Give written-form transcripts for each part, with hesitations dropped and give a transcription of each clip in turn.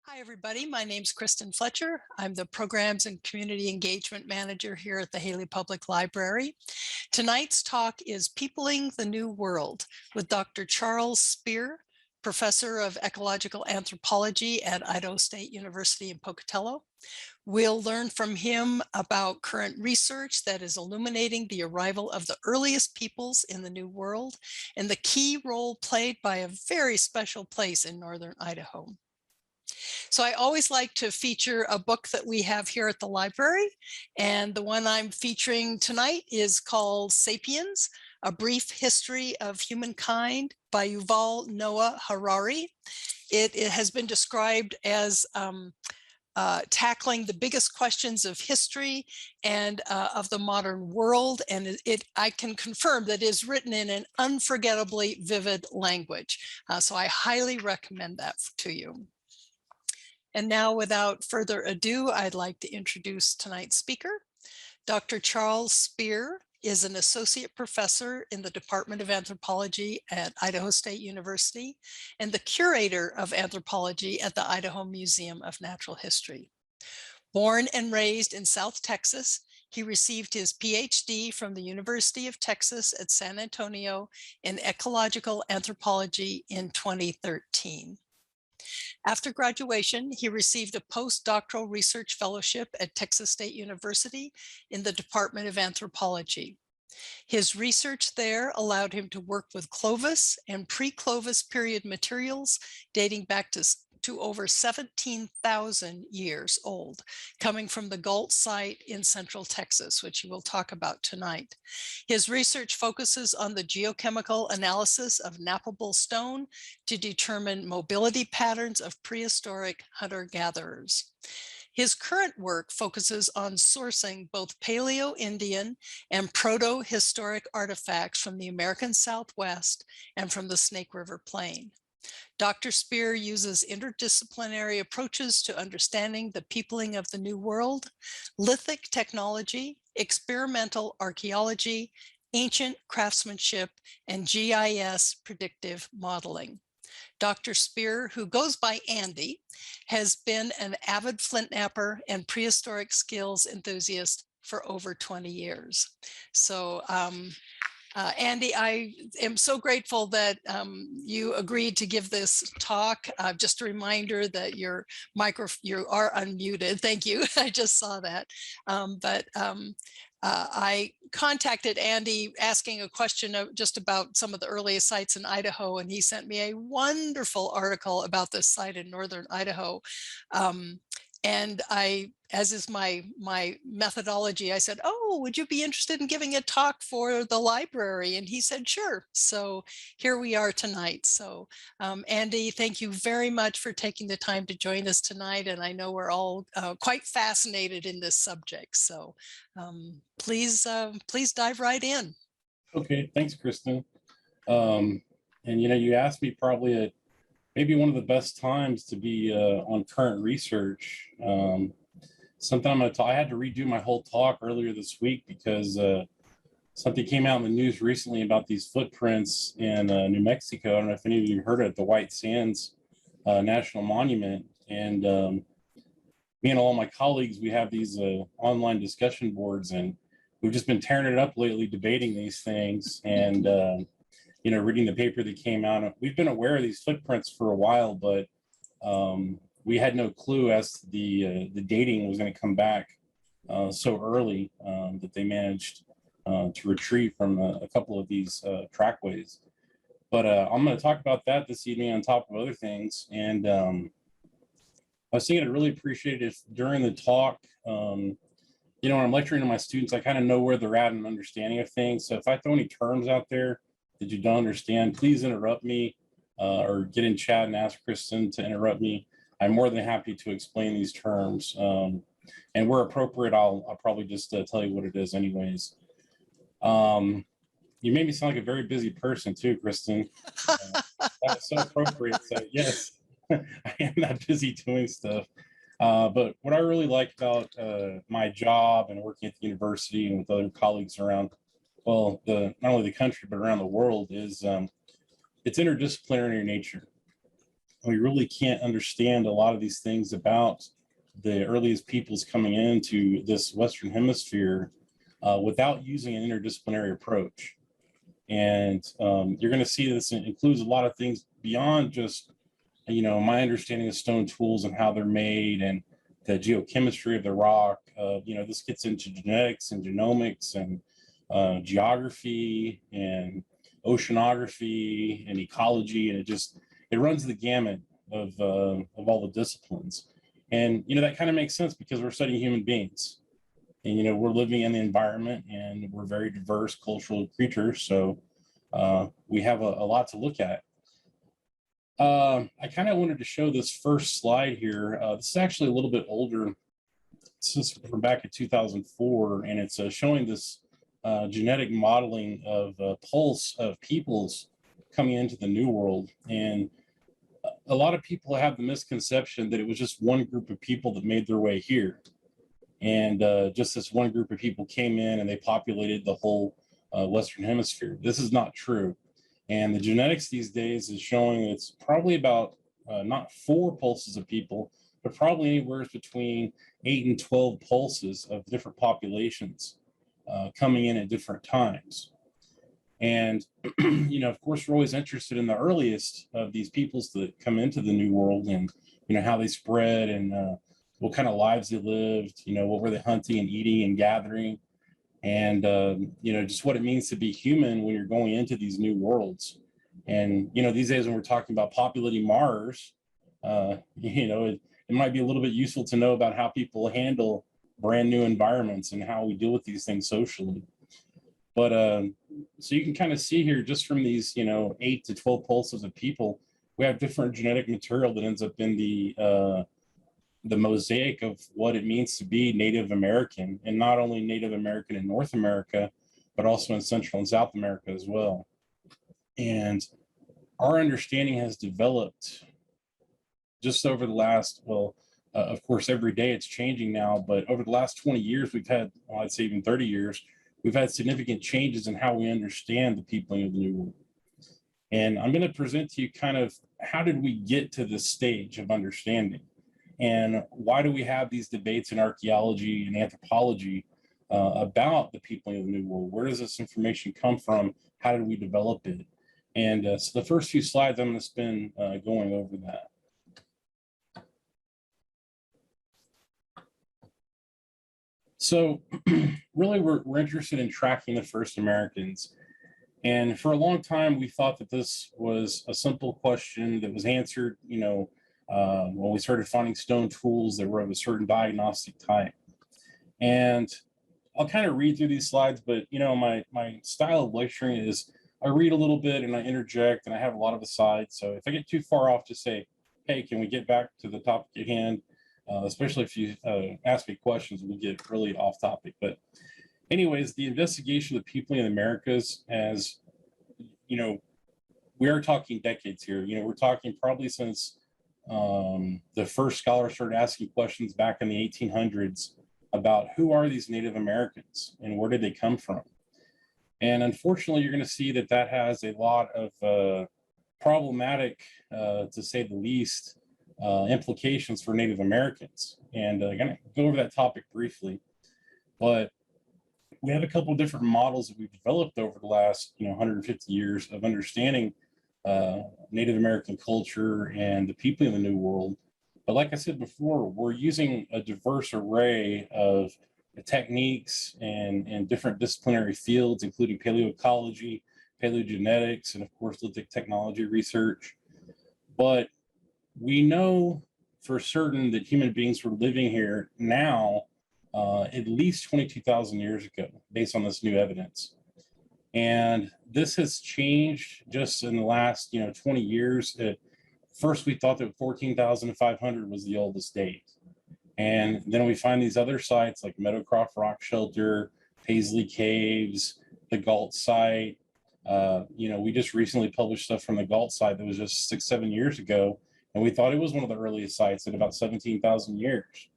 Hi, everybody. My name's Kristen Fletcher. I'm the Programs and Community Engagement Manager here at the Haley Public Library. Tonight's talk is Peopling the New World with Dr. Charles Speer, Professor of Ecological Anthropology at Idaho State University in Pocatello. We'll learn from him about current research that is illuminating the arrival of the earliest peoples in the New World and the key role played by a very special place in northern Idaho. So I always like to feature a book that we have here at the library. And the one I'm featuring tonight is called Sapiens, A Brief History of Humankind by Yuval Noah Harari. It has been described as tackling the biggest questions of history and of the modern world. And I can confirm that it is written in an unforgettably vivid language. So I highly recommend that to you. And now, without further ado, I'd like to introduce tonight's speaker. Dr. Charles Speer is an associate professor in the Department of Anthropology at Idaho State University and the curator of anthropology at the Idaho Museum of Natural History. Born and raised in South Texas, he received his PhD from the University of Texas at San Antonio in ecological anthropology in 2013. After graduation, he received a postdoctoral research fellowship at Texas State University in the Department of Anthropology. His research there allowed him to work with Clovis and pre-Clovis period materials dating back to over 17,000 years old, coming from the Galt site in central Texas, which we will talk about tonight. His research focuses on the geochemical analysis of nappable stone to determine mobility patterns of prehistoric hunter-gatherers. His current work focuses on sourcing both Paleo-Indian and Proto-historic artifacts from the American Southwest and from the Snake River Plain. Dr. Speer uses interdisciplinary approaches to understanding the peopling of the New World, lithic technology, experimental archaeology, ancient craftsmanship, and GIS predictive modeling. Dr. Speer, who goes by Andy, has been an avid flint knapper and prehistoric skills enthusiast for over 20 years. So Andy, I am so grateful that you agreed to give this talk. Just a reminder that you are unmuted. Thank you. I just saw that. I contacted Andy asking a question just about some of the earliest sites in Idaho, and he sent me a wonderful article about this site in northern Idaho. And as is my methodology, I said, oh, would you be interested in giving a talk for the library? And he said, sure. So here we are tonight. So Andy, thank you very much for taking the time to join us tonight. And I know we're all quite fascinated in this subject. So please dive right in. Okay, thanks, Kristen. And you asked me probably at maybe one of the best times to be on current research. Something I had to redo my whole talk earlier this week because something came out in the news recently about these footprints in New Mexico. I don't know if any of you heard it, the White Sands National Monument. And me and all my colleagues, we have these online discussion boards, and we've just been tearing it up lately, debating these things. And reading the paper that came out, we've been aware of these footprints for a while, but we had no clue as to the dating was going to come back so early that they managed to retrieve from a couple of these trackways. But I'm going to talk about that this evening on top of other things. And I was thinking I'd really appreciate it if during the talk, when I'm lecturing to my students, I kind of know where they're at in understanding of things. So if I throw any terms out there that you don't understand, please interrupt me or get in chat and ask Kristen to interrupt me. I'm more than happy to explain these terms. And where appropriate, I'll probably just tell you what it is anyways. You made me sound like a very busy person too, Kristen. That's so appropriate. So yes, I am that busy doing stuff. But what I really like about my job and working at the university and with other colleagues around, well, not only the country, but around the world is its interdisciplinary nature. we really can't understand a lot of these things about the earliest peoples coming into this Western hemisphere without using an interdisciplinary approach. And you're going to see this includes a lot of things beyond just, my understanding of stone tools and how they're made and the geochemistry of the rock. This gets into genetics and genomics and geography and oceanography and ecology, and it runs the gamut of all the disciplines. And that kind of makes sense because we're studying human beings, and we're living in the environment, and we're very diverse cultural creatures, so we have a lot to look at. I kind of wanted to show this first slide here. This is actually a little bit older. This is from back in 2004, and it's showing this genetic modeling of pulse of peoples coming into the New World. And a lot of people have the misconception that it was just one group of people that made their way here. And just this one group of people came in and they populated the whole Western Hemisphere. This is not true. And the genetics these days is showing it's probably about not 4 pulses of people, but probably anywhere between 8 and 12 pulses of different populations coming in at different times. And, of course, we're always interested in the earliest of these peoples that come into the New World and, how they spread and what kind of lives they lived, what were they hunting and eating and gathering, and, just what it means to be human when you're going into these new worlds. And, these days when we're talking about populating Mars, it might be a little bit useful to know about how people handle brand new environments and how we deal with these things socially. But so you can kind of see here just from these, 8 to 12 pulses of people, we have different genetic material that ends up in the mosaic of what it means to be Native American, and not only Native American in North America, but also in Central and South America as well. And our understanding has developed just over the last, of course, every day it's changing now, but over the last 20 years, we've had, I'd say even 30 years, we've had significant changes in how we understand the peopling of the New World. And I'm going to present to you kind of how did we get to this stage of understanding? And why do we have these debates in archaeology and anthropology about the peopling of the New World? Where does this information come from? How did we develop it? And so the first few slides, I'm going to spend going over that. So really, we're interested in tracking the first Americans. And for a long time, we thought that this was a simple question that was answered, when we started finding stone tools that were of a certain diagnostic type. And I'll kind of read through these slides, but my style of lecturing is I read a little bit and I interject and I have a lot of asides. So if I get too far off, just say, hey, can we get back to the topic at hand? Especially if you ask me questions, we'll get really off topic. But anyways, the investigation of the peopling in the Americas, as we are talking decades here. We're talking probably since the first scholars started asking questions back in the 1800s about who are these Native Americans and where did they come from? And unfortunately, you're going to see that that has a lot of problematic, to say the least, implications for Native Americans. And I'm going to go over that topic briefly, but we have a couple of different models that we've developed over the last 150 years of understanding Native American culture and the people in the New World. But like I said before, we're using a diverse array of techniques and different disciplinary fields, including paleoecology, paleogenetics, and of course, lithic technology research. But we know for certain that human beings were living here now at least 22,000 years ago, based on this new evidence. And this has changed just in the last 20 years. At first, we thought that 14,500 was the oldest date. And then we find these other sites like Meadowcroft Rock Shelter, Paisley Caves, the Galt site. We just recently published stuff from the Galt site that was just 6-7 years ago. And we thought it was one of the earliest sites at about 17,000 years.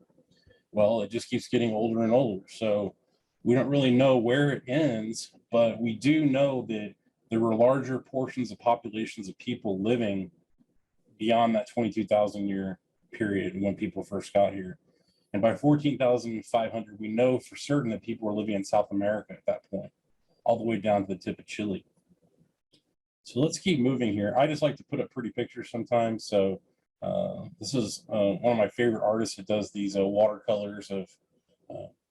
Well, it just keeps getting older and older. So we don't really know where it ends, but we do know that there were larger portions of populations of people living beyond that 22,000 year period when people first got here. And by 14,500, we know for certain that people were living in South America at that point, all the way down to the tip of Chile. So let's keep moving here. I just like to put up pretty pictures sometimes. So this is one of my favorite artists that does these watercolors of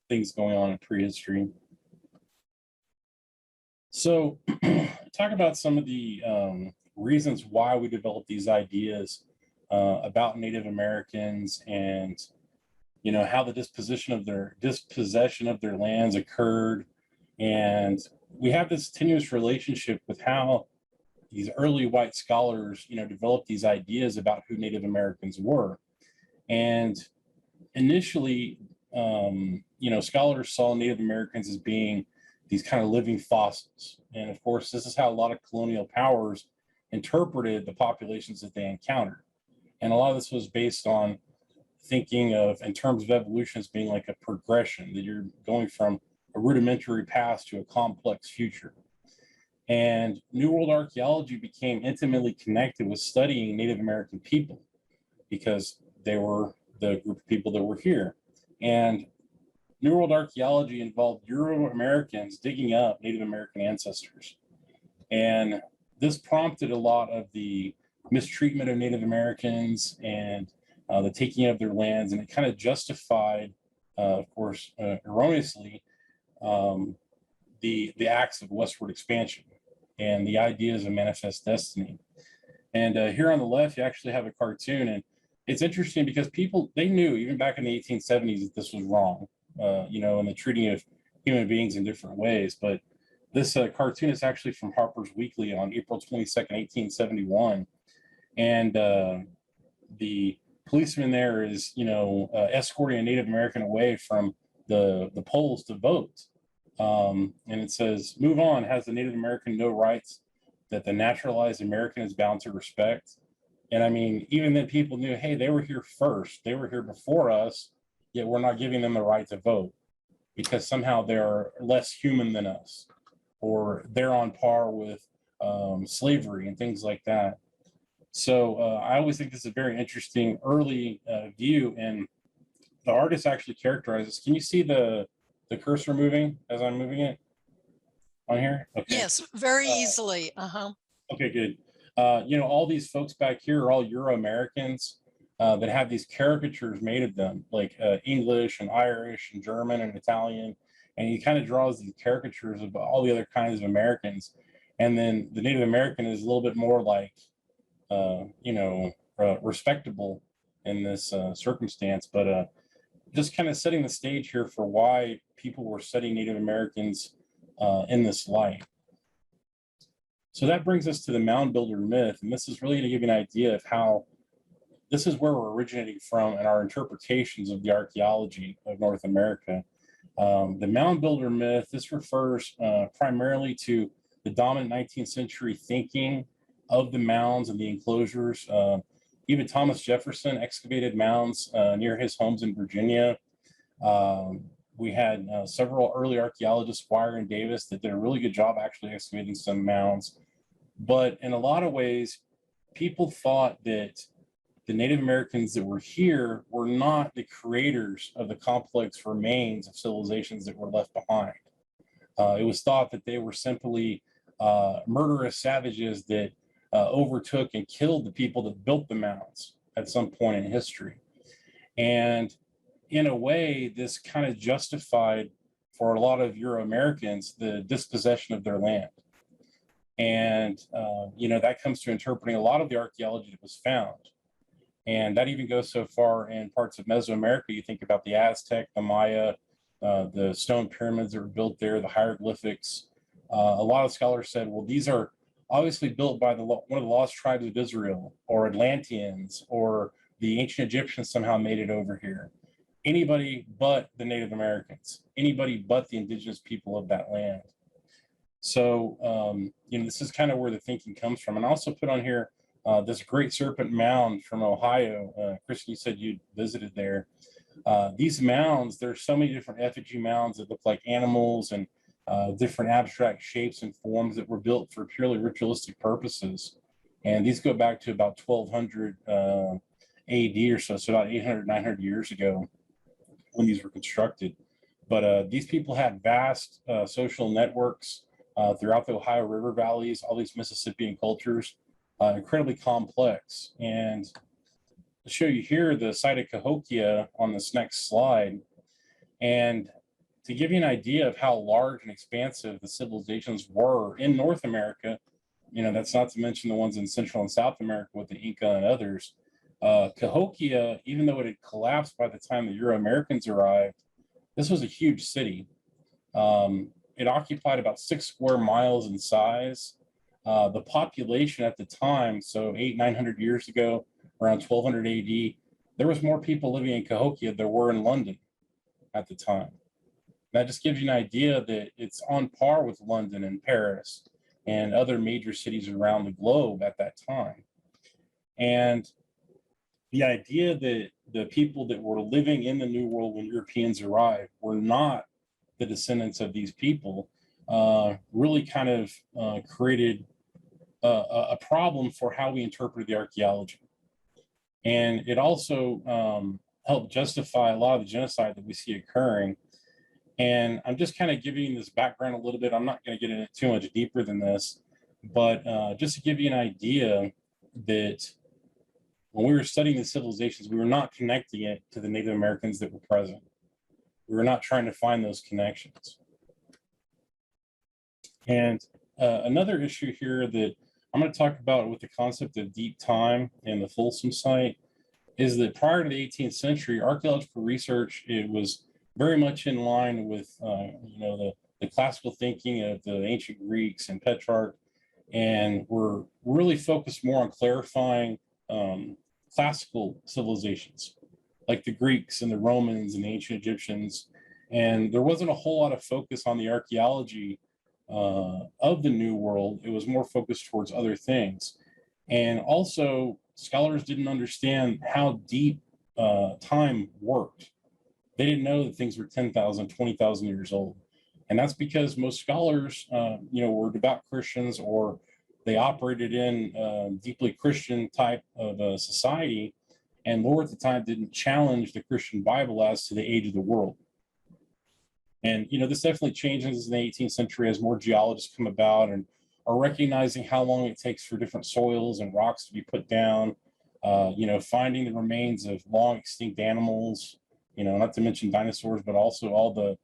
things going on in prehistory. So talk about some of the reasons why we developed these ideas about Native Americans, and how the dispossession of their lands occurred. And we have this tenuous relationship with how these early white scholars, developed these ideas about who Native Americans were. And initially, scholars saw Native Americans as being these kind of living fossils. And of course, this is how a lot of colonial powers interpreted the populations that they encountered. And a lot of this was based on thinking of, in terms of evolution, as being like a progression, that you're going from a rudimentary past to a complex future. And New World archaeology became intimately connected with studying Native American people because they were the group of people that were here. And New World archaeology involved Euro-Americans digging up Native American ancestors. And this prompted a lot of the mistreatment of Native Americans and the taking of their lands, and it kind of justified, of course, erroneously, the acts of westward expansion and the ideas of manifest destiny. And here on the left, you actually have a cartoon, and it's interesting because people, they knew even back in the 1870s that this was wrong, and the treating of human beings in different ways. But this cartoon is actually from Harper's Weekly on April 22nd, 1871. And the policeman there is, escorting a Native American away from the polls to vote. And it says, "Move on, has the Native American no rights that the naturalized American is bound to respect?" And I mean, even then people knew, hey, they were here first. They were here before us, yet we're not giving them the right to vote because somehow they're less human than us, or they're on par with slavery and things like that. So I always think this is a very interesting early view, and the artist actually characterizes. Can you see the cursor moving as I'm moving it on here? Okay. Yes, very easily. Okay, good. All these folks back here are all Euro-Americans that have these caricatures made of them, like English and Irish and German and Italian. And he kind of draws these caricatures of all the other kinds of Americans. And then the Native American is a little bit more like, respectable in this circumstance. But just kind of setting the stage here for why people were studying Native Americans in this light. So that brings us to the mound builder myth. And this is really to give you an idea of how this is where we're originating from in our interpretations of the archaeology of North America. The mound builder myth, this refers primarily to the dominant 19th century thinking of the mounds and the enclosures. Even Thomas Jefferson excavated mounds near his homes in Virginia. We had several early archaeologists, Speer and Davis, that did a really good job actually excavating some mounds. But in a lot of ways, people thought that the Native Americans that were here were not the creators of the complex remains of civilizations that were left behind. It was thought that they were simply murderous savages that overtook and killed the people that built the mounds at some point in history. And in a way, this kind of justified for a lot of Euro-Americans the dispossession of their land. And, that comes to interpreting a lot of the archaeology that was found. And that even goes so far in parts of Mesoamerica. You think about the Aztec, the Maya, the stone pyramids that were built there, the hieroglyphics. A lot of scholars said, well, these are obviously built by one of the lost tribes of Israel, or Atlanteans, or the ancient Egyptians somehow made it over here. Anybody but the Native Americans, anybody but the indigenous people of that land. So, this is kind of where the thinking comes from. And I also put on here this Great Serpent Mound from Ohio. Kristen, you said you visited there. These mounds, there's so many different effigy mounds that look like animals and different abstract shapes and forms that were built for purely ritualistic purposes. And these go back to about 1200 AD or so about 800, 900 years ago when these were constructed. But these people had vast social networks throughout the Ohio River valleys, all these Mississippian cultures, incredibly complex. And to show you here the site of Cahokia on this next slide, and to give you an idea of how large and expansive the civilizations were in North America, that's not to mention the ones in Central and South America with the Inca and others. Cahokia, even though it had collapsed by the time the Euro-Americans arrived, this was a huge city. It occupied about 6 square miles in size. The population at the time, so 900 years ago, around 1200 AD, there was more people living in Cahokia than there were in London at the time. That just gives you an idea that it's on par with London and Paris and other major cities around the globe at that time. And the idea that the people that were living in the New World when Europeans arrived were not the descendants of these people really kind of created a problem for how we interpreted the archaeology. And it also helped justify a lot of the genocide that we see occurring. And I'm just kind of giving this background a little bit. I'm not going to get into too much deeper than this, but just to give you an idea that when we were studying the civilizations, we were not connecting it to the Native Americans that were present. We were not trying to find those connections. And another issue here that I'm going to talk about with the concept of deep time and the Folsom site is that prior to the 18th century, archaeological research, it was very much in line with the classical thinking of the ancient Greeks and Petrarch, and we're really focused more on clarifying classical civilizations like the Greeks and the Romans and the ancient Egyptians. And there wasn't a whole lot of focus on the archaeology of the New World. It was more focused towards other things. And also, scholars didn't understand how deep time worked. They didn't know that things were 10,000, 20,000 years old. And that's because most scholars, were devout Christians, or they operated in deeply Christian type of society. And lore at the time didn't challenge the Christian Bible as to the age of the world. And, this definitely changes in the 18th century as more geologists come about and are recognizing how long it takes for different soils and rocks to be put down, finding the remains of long extinct animals, not to mention dinosaurs, but also all the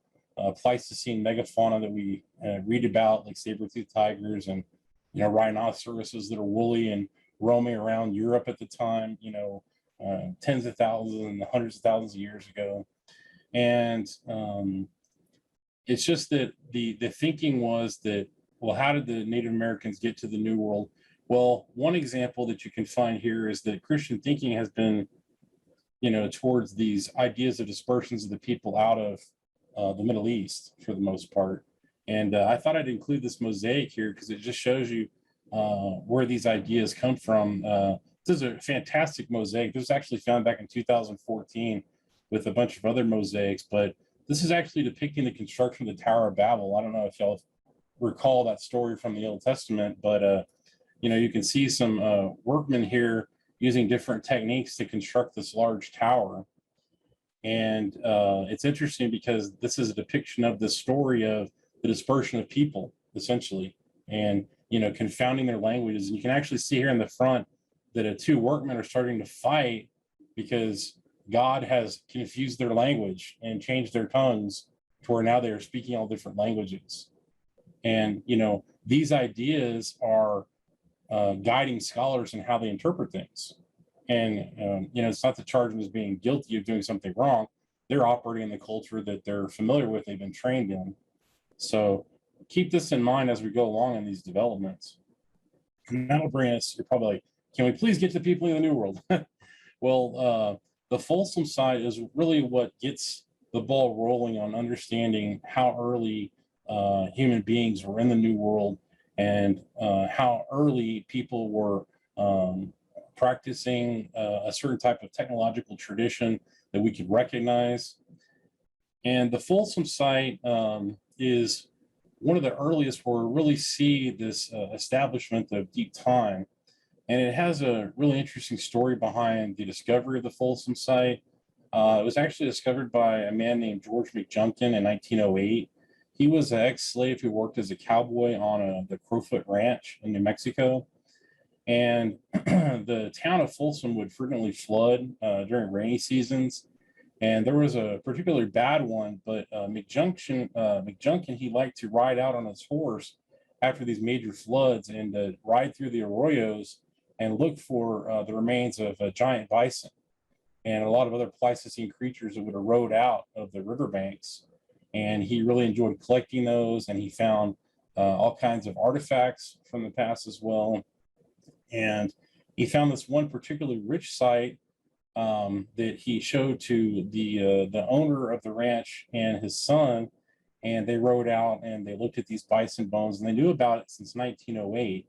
Pleistocene megafauna that we read about, like saber-toothed tigers and, rhinoceroses that are woolly and roaming around Europe at the time, tens of thousands and hundreds of thousands of years ago. And it's just that the thinking was that, well, how did the Native Americans get to the New World? Well, one example that you can find here is that Christian thinking has been, towards these ideas of dispersions of the people out of the Middle East for the most part. And I thought I'd include this mosaic here because it just shows you where these ideas come from. This is a fantastic mosaic. This was actually found back in 2014 with a bunch of other mosaics, but this is actually depicting the construction of the Tower of Babel. I don't know if y'all recall that story from the Old Testament, but you can see some workmen here using different techniques to construct this large tower. And it's interesting because this is a depiction of the story of the dispersion of people, essentially, and confounding their languages. And you can actually see here in the front that two workmen are starting to fight because God has confused their language and changed their tongues to where now they are speaking all different languages. And these ideas are guiding scholars in how they interpret things. And it's not to charge them as being guilty of doing something wrong. They're operating in the culture that they're familiar with, they've been trained in. So keep this in mind as we go along in these developments. And that'll bring us, you're probably like, can we please get to people in the New World? Well, the Folsom site is really what gets the ball rolling on understanding how early human beings were in the New World and how early people were practicing a certain type of technological tradition that we could recognize. And the Folsom site is one of the earliest where we really see this establishment of deep time. And it has a really interesting story behind the discovery of the Folsom site. It was actually discovered by a man named George McJunkin in 1908. He was an ex-slave who worked as a cowboy on the Crowfoot Ranch in New Mexico. And the town of Folsom would frequently flood during rainy seasons. And there was a particularly bad one, but McJunkin, he liked to ride out on his horse after these major floods and ride through the arroyos and look for the remains of a giant bison and a lot of other Pleistocene creatures that would erode out of the riverbanks. And he really enjoyed collecting those, and he found all kinds of artifacts from the past as well. And he found this one particularly rich site that he showed to the owner of the ranch and his son, and they rode out and they looked at these bison bones, and they knew about it since 1908.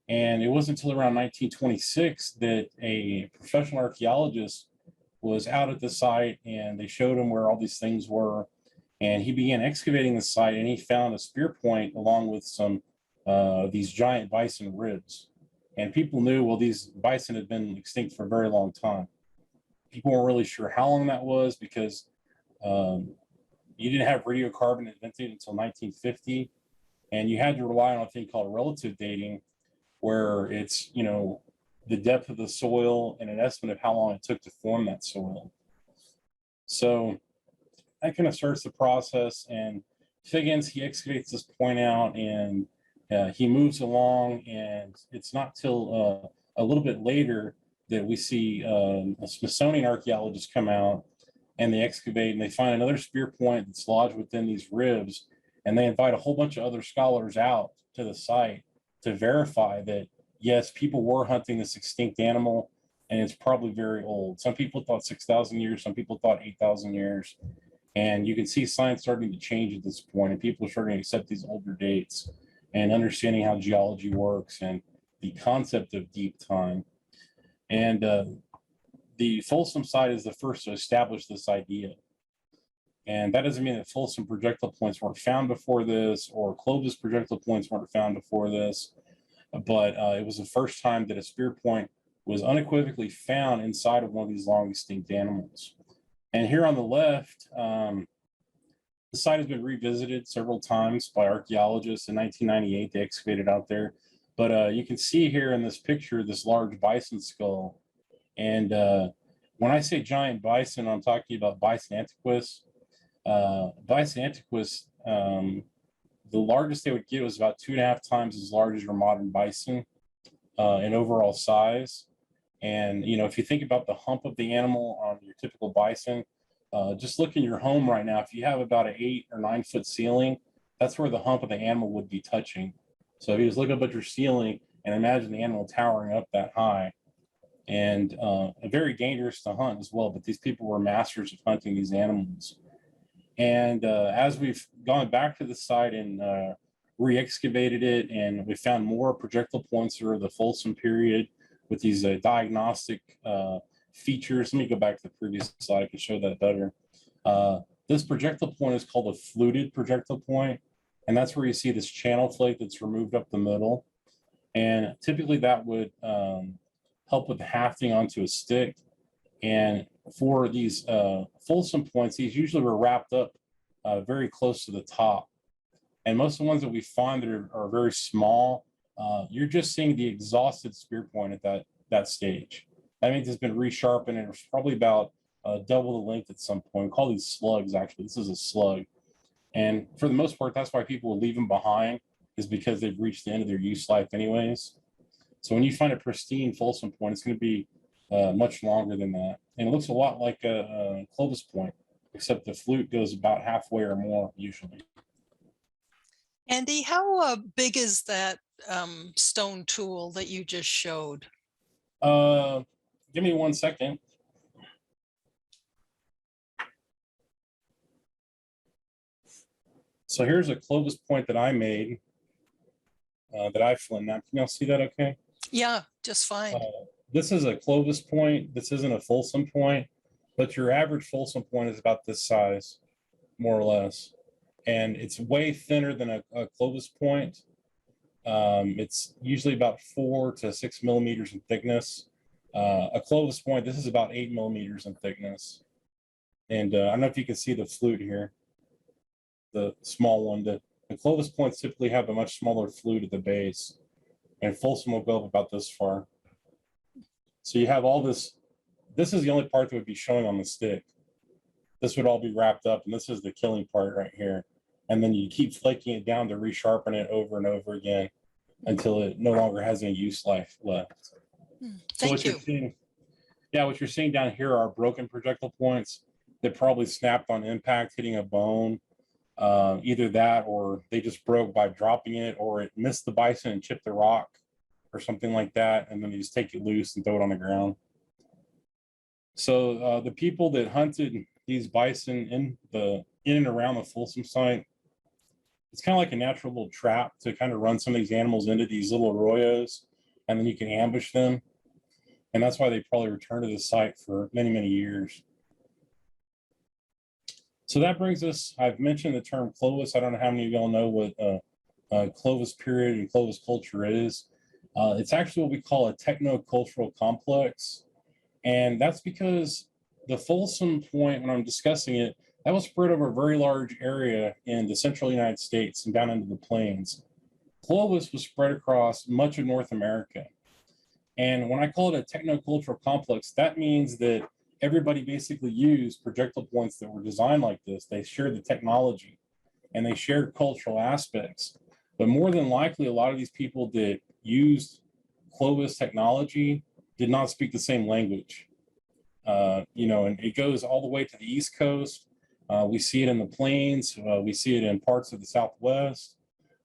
And it wasn't until around 1926 that a professional archaeologist was out at the site, and they showed him where all these things were. And he began excavating the site, and he found a spear point along with some these giant bison ribs. And people knew, well, these bison had been extinct for a very long time. People weren't really sure how long that was because you didn't have radiocarbon invented until 1950. And you had to rely on a thing called relative dating, where it's, the depth of the soil and an estimate of how long it took to form that soil. So that kind of starts the process, and Figgins, he excavates this point out, and he moves along, and it's not till a little bit later that we see a Smithsonian archaeologist come out, and they excavate, and they find another spear point that's lodged within these ribs, and they invite a whole bunch of other scholars out to the site to verify that, yes, people were hunting this extinct animal, and it's probably very old. Some people thought 6,000 years, some people thought 8,000 years. And you can see science starting to change at this point, and people are starting to accept these older dates and understanding how geology works and the concept of deep time. And the Folsom site is the first to establish this idea. And that doesn't mean that Folsom projectile points weren't found before this, or Clovis projectile points weren't found before this, but it was the first time that a spear point was unequivocally found inside of one of these long extinct animals. And here on the left, the site has been revisited several times by archaeologists. In 1998, they excavated out there. But you can see here in this picture, this large bison skull. And when I say giant bison, I'm talking about Bison antiquus. Bison antiquus, the largest they would get was about 2.5 times as large as your modern bison in overall size. And, if you think about the hump of the animal on your typical bison, just look in your home right now. If you have about an 8 or 9 foot ceiling, that's where the hump of the animal would be touching. So if you just look up at your ceiling and imagine the animal towering up that high, and very dangerous to hunt as well. But these people were masters of hunting these animals. And as we've gone back to the site and re-excavated it, and we found more projectile points through the Folsom period with these diagnostic features. Let me go back to the previous slide. I can show that better. This projectile point is called a fluted projectile point, and that's where you see this channel flake that's removed up the middle. And typically that would help with hafting onto a stick. And for these Folsom points, these usually were wrapped up very close to the top. And most of the ones that we find that are very small, you're just seeing the exhausted spear point at that stage. That means it's been resharpened, and it's probably about double the length at some point. We call these slugs, actually. This is a slug. And for the most part, that's why people will leave them behind, is because they've reached the end of their use life anyways. So when you find a pristine Folsom point, it's going to be much longer than that. And it looks a lot like a Clovis point, except the flute goes about halfway or more usually. Andy, how big is that stone tool that you just showed? Give me 1 second. So here's a Clovis point that I made, that I flinned out. Can y'all see that okay? Yeah, just fine. This is a Clovis point. This isn't a Folsom point, but your average Folsom point is about this size, more or less. And it's way thinner than a Clovis point. It's usually about 4 to 6 millimeters in thickness. A Clovis point, this is about 8 millimeters in thickness. And I don't know if you can see the flute here, the small one. The Clovis points typically have a much smaller flute at the base, and Folsom will go up about this far. So you have all this. This is the only part that would be showing on the stick. This would all be wrapped up, and this is the killing part right here. And then you keep flaking it down to resharpen it over and over again until it no longer has any use life left. Thank you. What you're seeing down here are broken projectile points that probably snapped on impact, hitting a bone. Either that, or they just broke by dropping it, or it missed the bison and chipped the rock or something like that. And then you just take it loose and throw it on the ground. So the people that hunted these bison in and around the Folsom site, it's kind of like a natural little trap to kind of run some of these animals into these little arroyos, and then you can ambush them. And that's why they probably returned to the site for many, many years. So that brings us, I've mentioned the term Clovis. I don't know how many of y'all know what Clovis period and Clovis culture is. It's actually what we call a techno-cultural complex. And that's because the Folsom point, when I'm discussing it, that was spread over a very large area in the central United States and down into the plains. Clovis was spread across much of North America. And when I call it a techno-cultural complex, that means that everybody basically used projectile points that were designed like this. They shared the technology and they shared cultural aspects. But more than likely, a lot of these people that used Clovis technology did not speak the same language. And it goes all the way to the East Coast. We see it in the plains. We see it in parts of the Southwest.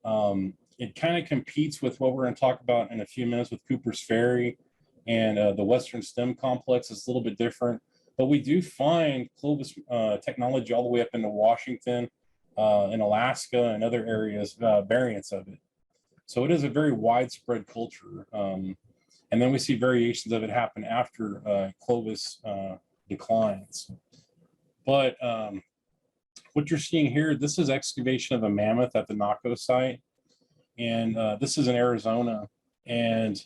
It kind of competes with what we're going to talk about in a few minutes with Cooper's Ferry and the Western Stem Complex. Is a little bit different, but we do find Clovis technology all the way up into Washington, in Alaska, and other areas, variants of it. So it is a very widespread culture. And then we see variations of it happen after Clovis declines. But what you're seeing here, this is excavation of a mammoth at the Naco site. And this is in Arizona. And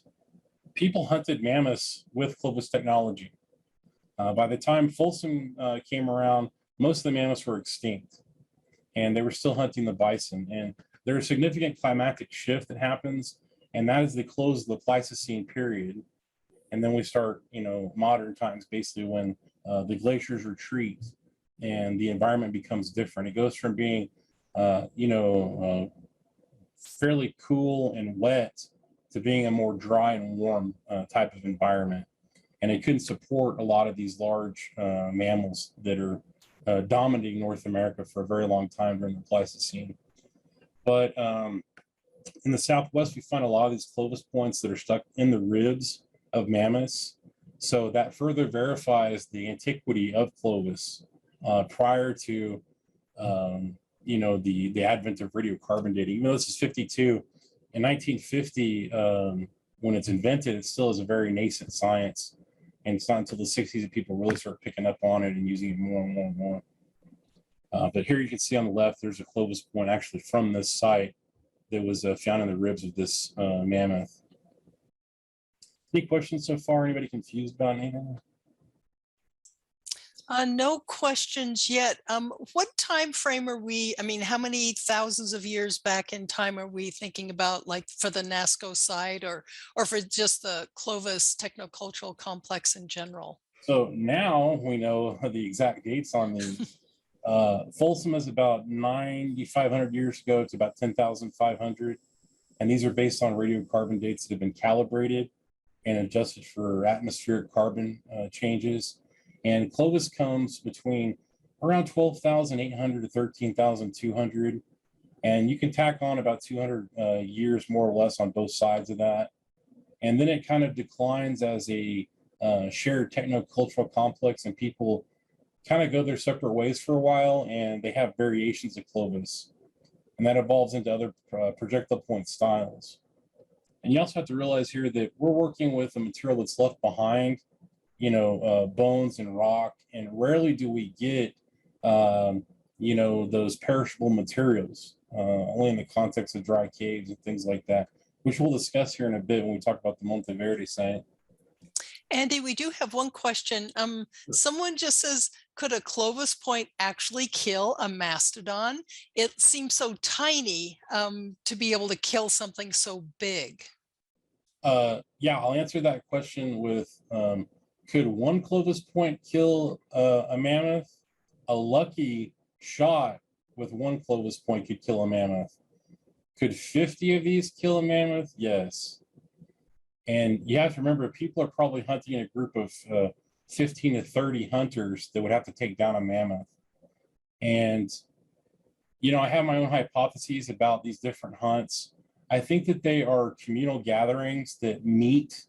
people hunted mammoths with Clovis technology. By the time Folsom came around, most of the mammoths were extinct. And they were still hunting the bison. And there's a significant climatic shift that happens, and that is the close of the Pleistocene period. And then we start, modern times, basically when the glaciers retreat and the environment becomes different. It goes from being, fairly cool and wet to being a more dry and warm type of environment. And it couldn't support a lot of these large mammals that are dominating North America for a very long time during the Pleistocene. But in the Southwest, we find a lot of these Clovis points that are stuck in the ribs of mammoths. So that further verifies the antiquity of Clovis prior to, the advent of radiocarbon dating. Even though this is 52, in 1950, when it's invented, it still is a very nascent science. And it's not until the 60s that people really start picking up on it and using it more and more and more. But here you can see on the left, there's a Clovis point actually from this site that was found in the ribs of this mammoth. Any questions so far? Anybody confused about anything? No questions yet. What time frame are we? I mean, how many thousands of years back in time are we thinking about, like for the NASCO site, or for just the Clovis technocultural complex in general? So now we know the exact dates on these. Folsom is about 9,500 years ago. It's about 10,500. And these are based on radiocarbon dates that have been calibrated and adjusted for atmospheric carbon changes. And Clovis comes between around 12,800 to 13,200. And you can tack on about 200 years more or less on both sides of that. And then it kind of declines as a shared technocultural complex, and people kind of go their separate ways for a while, and they have variations of Clovis. And that evolves into other projectile point styles. And you also have to realize here that we're working with a material that's left behind, bones and rock, and rarely do we get, those perishable materials, only in the context of dry caves and things like that. which we'll discuss here in a bit when we talk about the Monte Verde site. Andy, we do have one question. Someone just says, could a Clovis point actually kill a mastodon? It seems so tiny to be able to kill something so big. Yeah, I'll answer that question with, could one Clovis point kill a mammoth? A lucky shot with one Clovis point could kill a mammoth. Could 50 of these kill a mammoth? Yes. And you have to remember, people are probably hunting in a group of 15 to 30 hunters that would have to take down a mammoth. And, you know, I have my own hypotheses about these different hunts. I think that they are communal gatherings that meet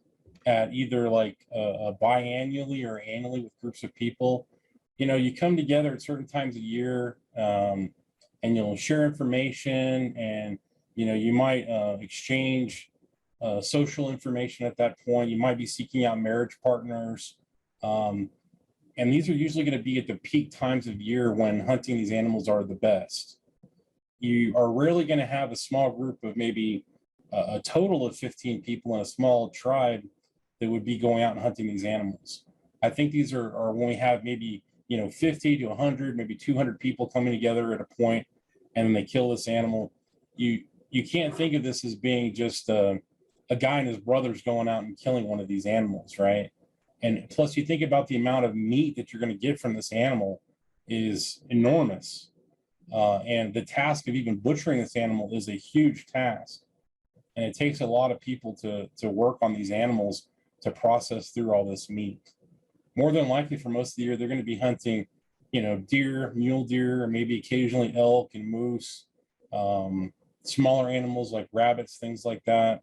at either like biannually or annually with groups of people. You know, you come together at certain times of year and you'll share information, and, you know, you might exchange social information at that point. You might be seeking out marriage partners. And these are usually going to be at the peak times of year when hunting these animals are the best. You are rarely going to have a small group of maybe a total of 15 people in a small tribe that would be going out and hunting these animals. I think these are when we have maybe, you know, 50 to 100, maybe 200 people coming together at a point, and then they kill this animal. You can't think of this as being just a guy and his brothers going out and killing one of these animals, right? And plus, you think about the amount of meat that you're going to get from this animal is enormous. And the task of even butchering this animal is a huge task. And it takes a lot of people to work on these animals to process through all this meat. More than likely, for most of the year, they're going to be hunting, you know, deer, mule deer, or maybe occasionally elk and moose, smaller animals like rabbits, things like that.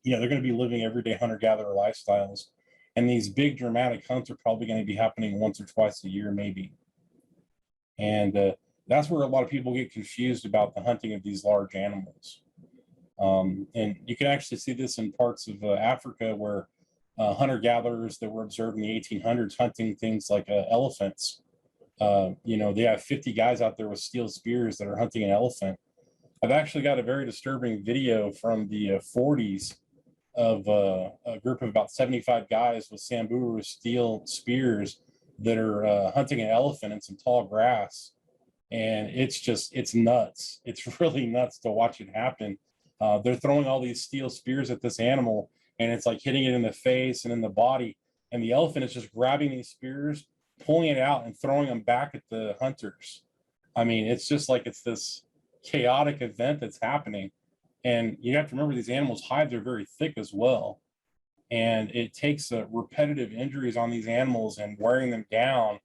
You know, they're going to be living everyday hunter-gatherer lifestyles. And these big dramatic hunts are probably going to be happening once or twice a year, maybe. And that's where a lot of people get confused about the hunting of these large animals. And you can actually see this in parts of Africa where hunter-gatherers that were observed in the 1800s hunting things like elephants. You know, they have 50 guys out there with steel spears that are hunting an elephant. I've actually got a very disturbing video from the 40s of a group of about 75 guys with Samburu steel spears that are hunting an elephant in some tall grass. And it's nuts. It's really nuts to watch it happen. They're throwing all these steel spears at this animal, and it's like hitting it in the face and in the body. And the elephant is just grabbing these spears, pulling it out and throwing them back at the hunters. I mean, it's just like it's this chaotic event that's happening. And you have to remember, these animals' hides are very thick as well. And it takes repetitive injuries on these animals and wearing them down,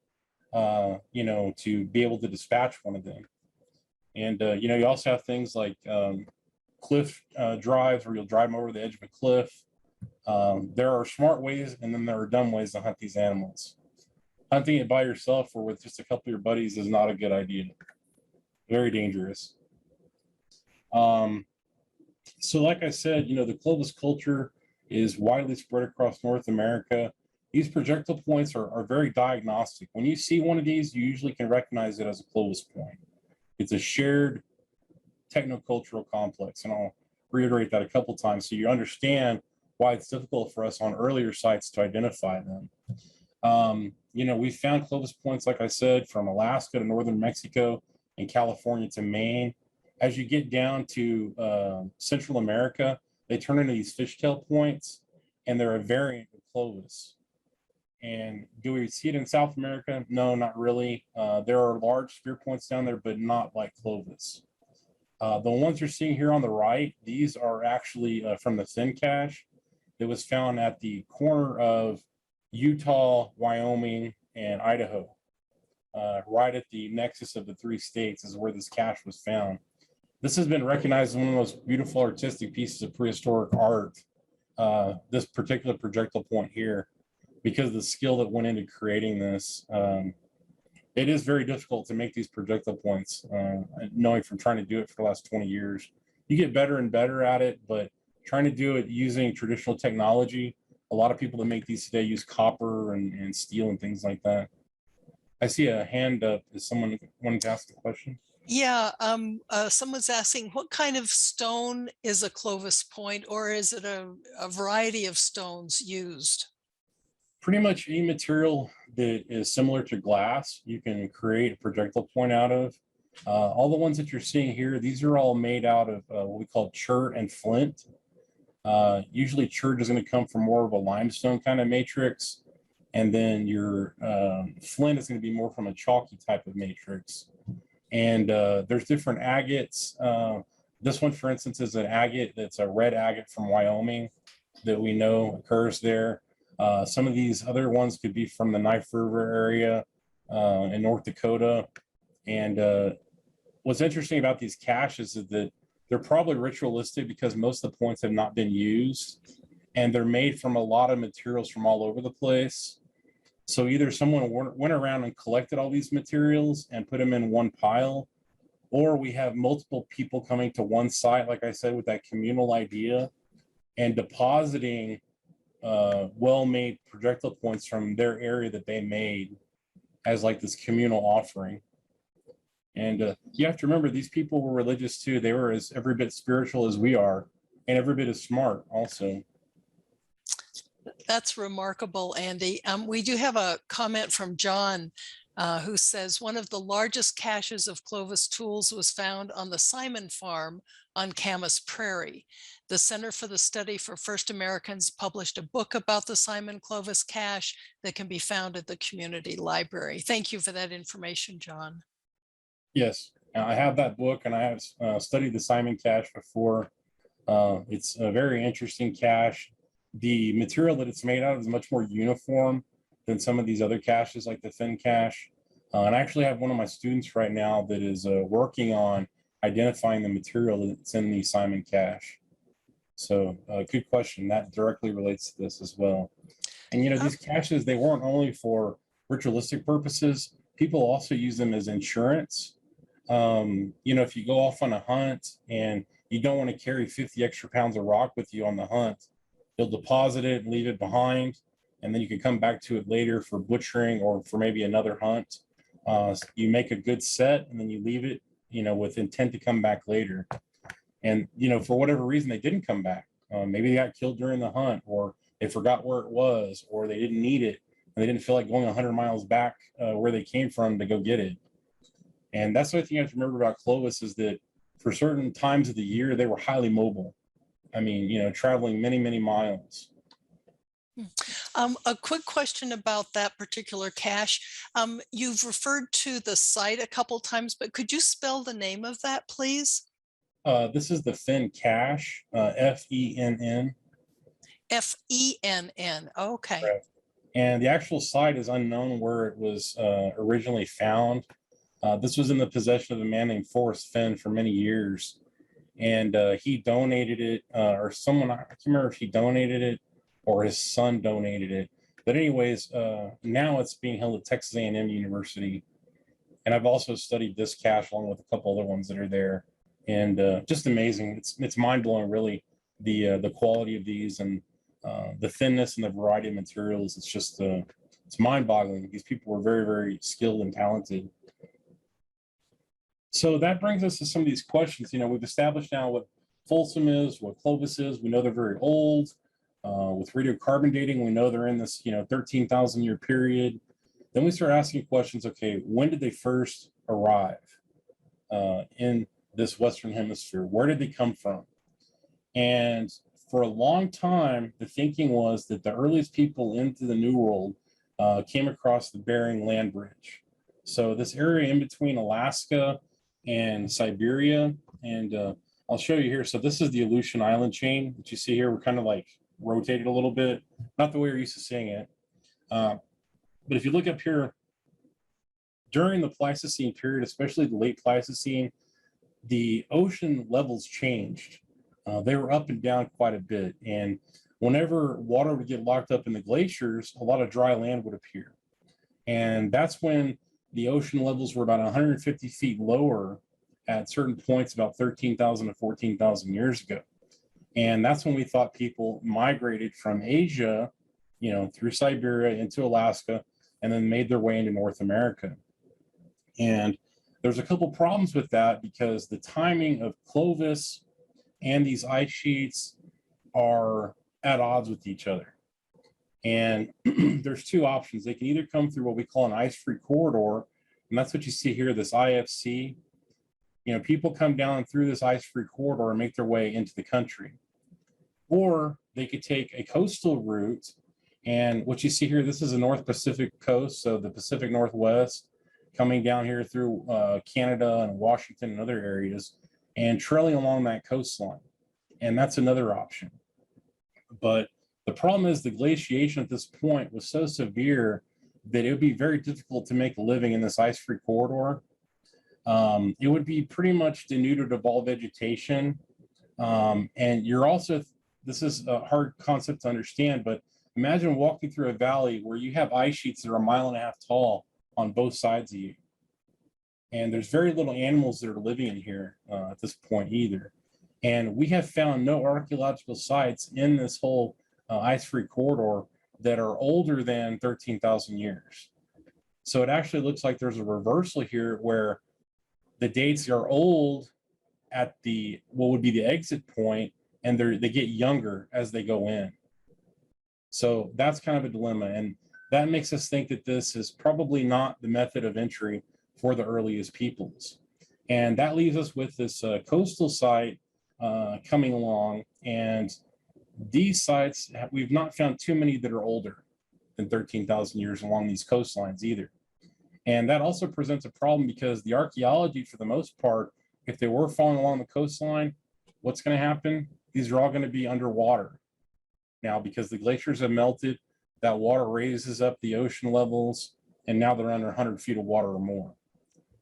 you know, to be able to dispatch one of them. And, you know, you also have things like cliff drives where you'll drive them over the edge of a cliff. There are smart ways, and then there are dumb ways to hunt these animals. Hunting it by yourself or with just a couple of your buddies is not a good idea. Very dangerous. So like I said, you know, the Clovis culture is widely spread across North America. These projectile points are very diagnostic. When you see one of these, you usually can recognize it as a Clovis point. It's a shared technocultural complex, and I'll reiterate that a couple times so you understand why it's difficult for us on earlier sites to identify them. You know, we found Clovis points, like I said, from Alaska to northern Mexico and California to Maine. As you get down to Central America, they turn into these fishtail points, and they're a variant of Clovis. And do we see it in South America? No, not really. There are large spear points down there, but not like Clovis. The ones you're seeing here on the right, these are actually from the thin cache that was found at the corner of Utah, Wyoming, and Idaho. Right at the nexus of the three states is where this cache was found. This has been recognized as one of the most beautiful artistic pieces of prehistoric art, this particular projectile point here, because of the skill that went into creating this. It is very difficult to make these projectile points, knowing from trying to do it for the last 20 years. You get better and better at it, but trying to do it using traditional technology, a lot of people that make these today use copper and steel and things like that. I see a hand up. Is someone wanting to ask a question? Yeah, someone's asking what kind of stone is a Clovis point, or is it a variety of stones used? Pretty much any material that is similar to glass, you can create a projectile point out of. All the ones that you're seeing here, these are all made out of what we call chert and flint. Usually chert is going to come from more of a limestone kind of matrix. And then your flint is going to be more from a chalky type of matrix. And there's different agates. This one, for instance, is an agate that's a red agate from Wyoming that we know occurs there. Some of these other ones could be from the Knife River area in North Dakota. And what's interesting about these caches is that they're probably ritualistic because most of the points have not been used, and they're made from a lot of materials from all over the place. So either someone went around and collected all these materials and put them in one pile, or we have multiple people coming to one site, like I said, with that communal idea and depositing well-made projectile points from their area that they made as like this communal offering. And you have to remember, these people were religious too. They were as every bit spiritual as we are, and every bit as smart also. That's remarkable, Andy. We do have a comment from John who says one of the largest caches of Clovis tools was found on the Simon Farm on Camas Prairie. The Center for the Study for First Americans published a book about the Simon Clovis cache that can be found at the community library. Thank you for that information, John. Yes, I have that book, and I have studied the Simon cache before. It's a very interesting cache. The material that it's made out of is much more uniform than some of these other caches like the Finn cache. And I actually have one of my students right now that is working on identifying the material that's in the Simon cache. So good question. That directly relates to this as well. And, you know, these caches, they weren't only for ritualistic purposes. People also use them as insurance. You know, if you go off on a hunt and you don't want to carry 50 extra pounds of rock with you on the hunt, you'll deposit it and leave it behind, and then you can come back to it later for butchering or for maybe another hunt. You make a good set and then you leave it, you know, with intent to come back later. And, you know, for whatever reason, they didn't come back. Maybe they got killed during the hunt, or they forgot where it was, or they didn't need it, and they didn't feel like going 100 miles back where they came from to go get it. And that's the other thing you have to remember about Clovis is that for certain times of the year, they were highly mobile. I mean, you know, traveling many, many miles. A quick question about that particular cache. You've referred to the site a couple times, but could you spell the name of that, please? This is the Finn cache, Fenn. Fenn. Okay. Correct. And the actual site is unknown where it was originally found. This was in the possession of a man named Forrest Fenn for many years. And he donated it, or someone, I can't remember if he donated it or his son donated it. But anyways, now it's being held at Texas A&M University. And I've also studied this cache along with a couple other ones that are there. And just amazing. It's mind-blowing, really, the quality of these and the thinness and the variety of materials. It's just, it's mind-boggling. These people were very, very skilled and talented. So that brings us to some of these questions. You know, we've established now what Folsom is, what Clovis is. We know they're very old. With radiocarbon dating, we know they're in this, you know, 13,000 year period. Then we start asking questions. Okay, when did they first arrive in this Western Hemisphere? Where did they come from? And for a long time, the thinking was that the earliest people into the New World came across the Bering Land Bridge. So this area in between Alaska and Siberia, and I'll show you here. So this is the Aleutian Island chain that you see here. We're kind of like rotated a little bit, not the way we're used to seeing it. But if you look up here, during the Pleistocene period, especially the late Pleistocene, the ocean levels changed. They were up and down quite a bit. And whenever water would get locked up in the glaciers, a lot of dry land would appear. And that's when the ocean levels were about 150 feet lower at certain points about 13,000 to 14,000 years ago. And that's when we thought people migrated from Asia, you know, through Siberia into Alaska, and then made their way into North America. And There's a couple problems with that because the timing of Clovis and these ice sheets are at odds with each other. And there's two options. They can either come through what we call an ice-free corridor, and that's what you see here, this IFC. You know, people come down through this ice-free corridor and make their way into the country. Or they could take a coastal route, and what you see here, this is the North Pacific coast, so the Pacific Northwest, coming down here through Canada and Washington and other areas, and trailing along that coastline. And that's another option. But the problem is the glaciation at this point was so severe that it would be very difficult to make a living in this ice-free corridor. It would be pretty much denuded of all vegetation. And you're also, this is a hard concept to understand, but imagine walking through a valley where you have ice sheets that are 1.5 miles tall on both sides of you. And there's very little animals that are living in here at this point either. And we have found no archaeological sites in this whole ice-free corridor that are older than 13,000 years. So it actually looks like there's a reversal here where the dates are old at the, what would be the exit point, and they get younger as they go in. So that's kind of a dilemma. And that makes us think that this is probably not the method of entry for the earliest peoples. And that leaves us with this coastal site coming along. And these sites, we've not found too many that are older than 13,000 years along these coastlines either. And that also presents a problem because the archaeology, for the most part, if they were following along the coastline, what's going to happen? These are all going to be underwater now because the glaciers have melted. That water raises up the ocean levels, and now they're under 100 feet of water or more.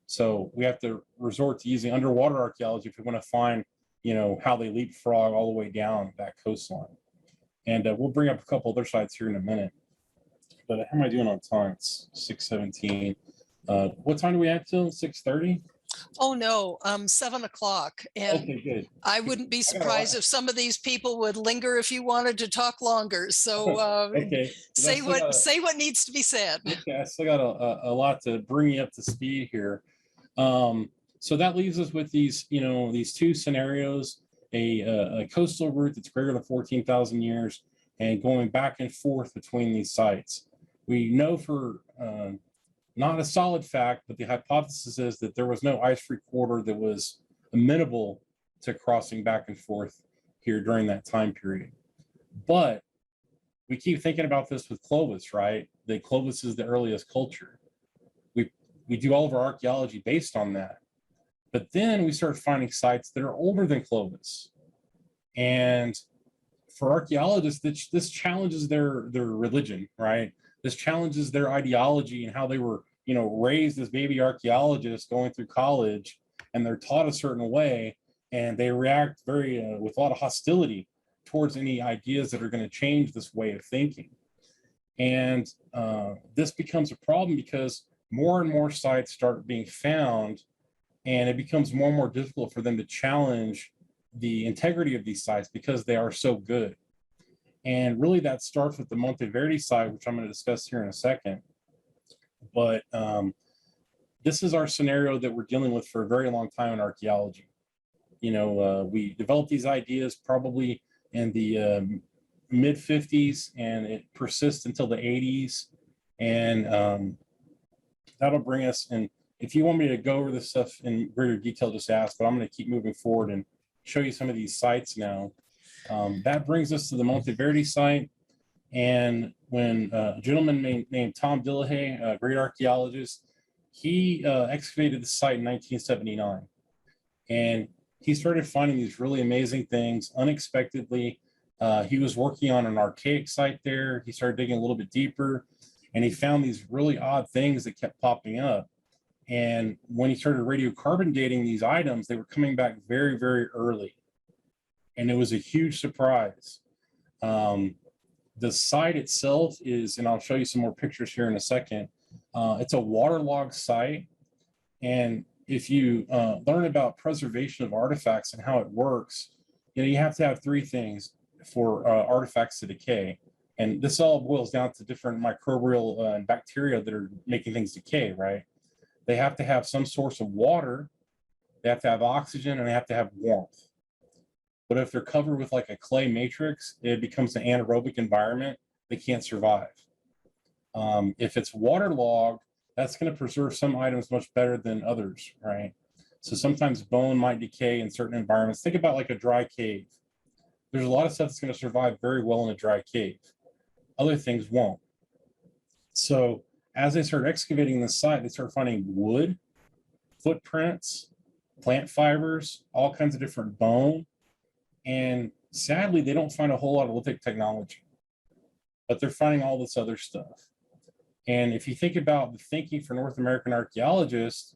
So we have to resort to using underwater archaeology if we want to find, you know, how they leapfrog all the way down that coastline. And we'll bring up a couple other sites here in a minute. But how am I doing on time? It's 6:17. What time do we have till? 6:30? Oh, no, 7 o'clock. And okay, good. I wouldn't be surprised if some of these people would linger if you wanted to talk longer. So okay. say what needs to be said. Okay, I still got a lot to bring you up to speed here. So that leaves us with these, you know, these two scenarios, a coastal route that's greater than 14,000 years and going back and forth between these sites. We know for not a solid fact, but the hypothesis is that there was no ice-free corridor that was amenable to crossing back and forth here during that time period. But we keep thinking about this with Clovis, right? That Clovis is the earliest culture. We do all of our archaeology based on that. But then we start finding sites that are older than Clovis. And for archaeologists, this challenges their religion, right? This challenges their ideology and how they were, you know, raised as baby archaeologists going through college, and they're taught a certain way, and they react very with a lot of hostility towards any ideas that are going to change this way of thinking. And this becomes a problem because more and more sites start being found, and it becomes more and more difficult for them to challenge the integrity of these sites because they are so good. And really that starts with the Monte Verde site, which I'm going to discuss here in a second. But this is our scenario that we're dealing with for a very long time in archaeology. You know, we developed these ideas probably in the mid 50s, and it persists until the 80s. And that'll bring us, and if you want me to go over this stuff in greater detail, just ask, but I'm going to keep moving forward and show you some of these sites now. That brings us to the Monte Verde site. And when a gentleman named Tom Dillahay, a great archaeologist, he excavated the site in 1979. And he started finding these really amazing things unexpectedly. He was working on an archaic site there. He started digging a little bit deeper, and he found these really odd things that kept popping up. And when he started radiocarbon dating these items, they were coming back very, very early. And it was a huge surprise. The site itself is, and I'll show you some more pictures here in a second, it's a waterlogged site. And if you learn about preservation of artifacts and how it works, you know, you have to have three things for artifacts to decay. And this all boils down to different microbial and bacteria that are making things decay, right? they have to have some source of water, they have to have oxygen, and they have to have warmth. But if they're covered with like a clay matrix, it becomes an anaerobic environment. They can't survive. If it's waterlogged, that's going to preserve some items much better than others, right? So sometimes bone might decay in certain environments. Think about like a dry cave. There's a lot of stuff that's going to survive very well in a dry cave. Other things won't. So as they start excavating the site, they start finding wood, footprints, plant fibers, all kinds of different bone. And sadly, they don't find a whole lot of lithic technology, but they're finding all this other stuff. And if you think about the thinking for North American archaeologists,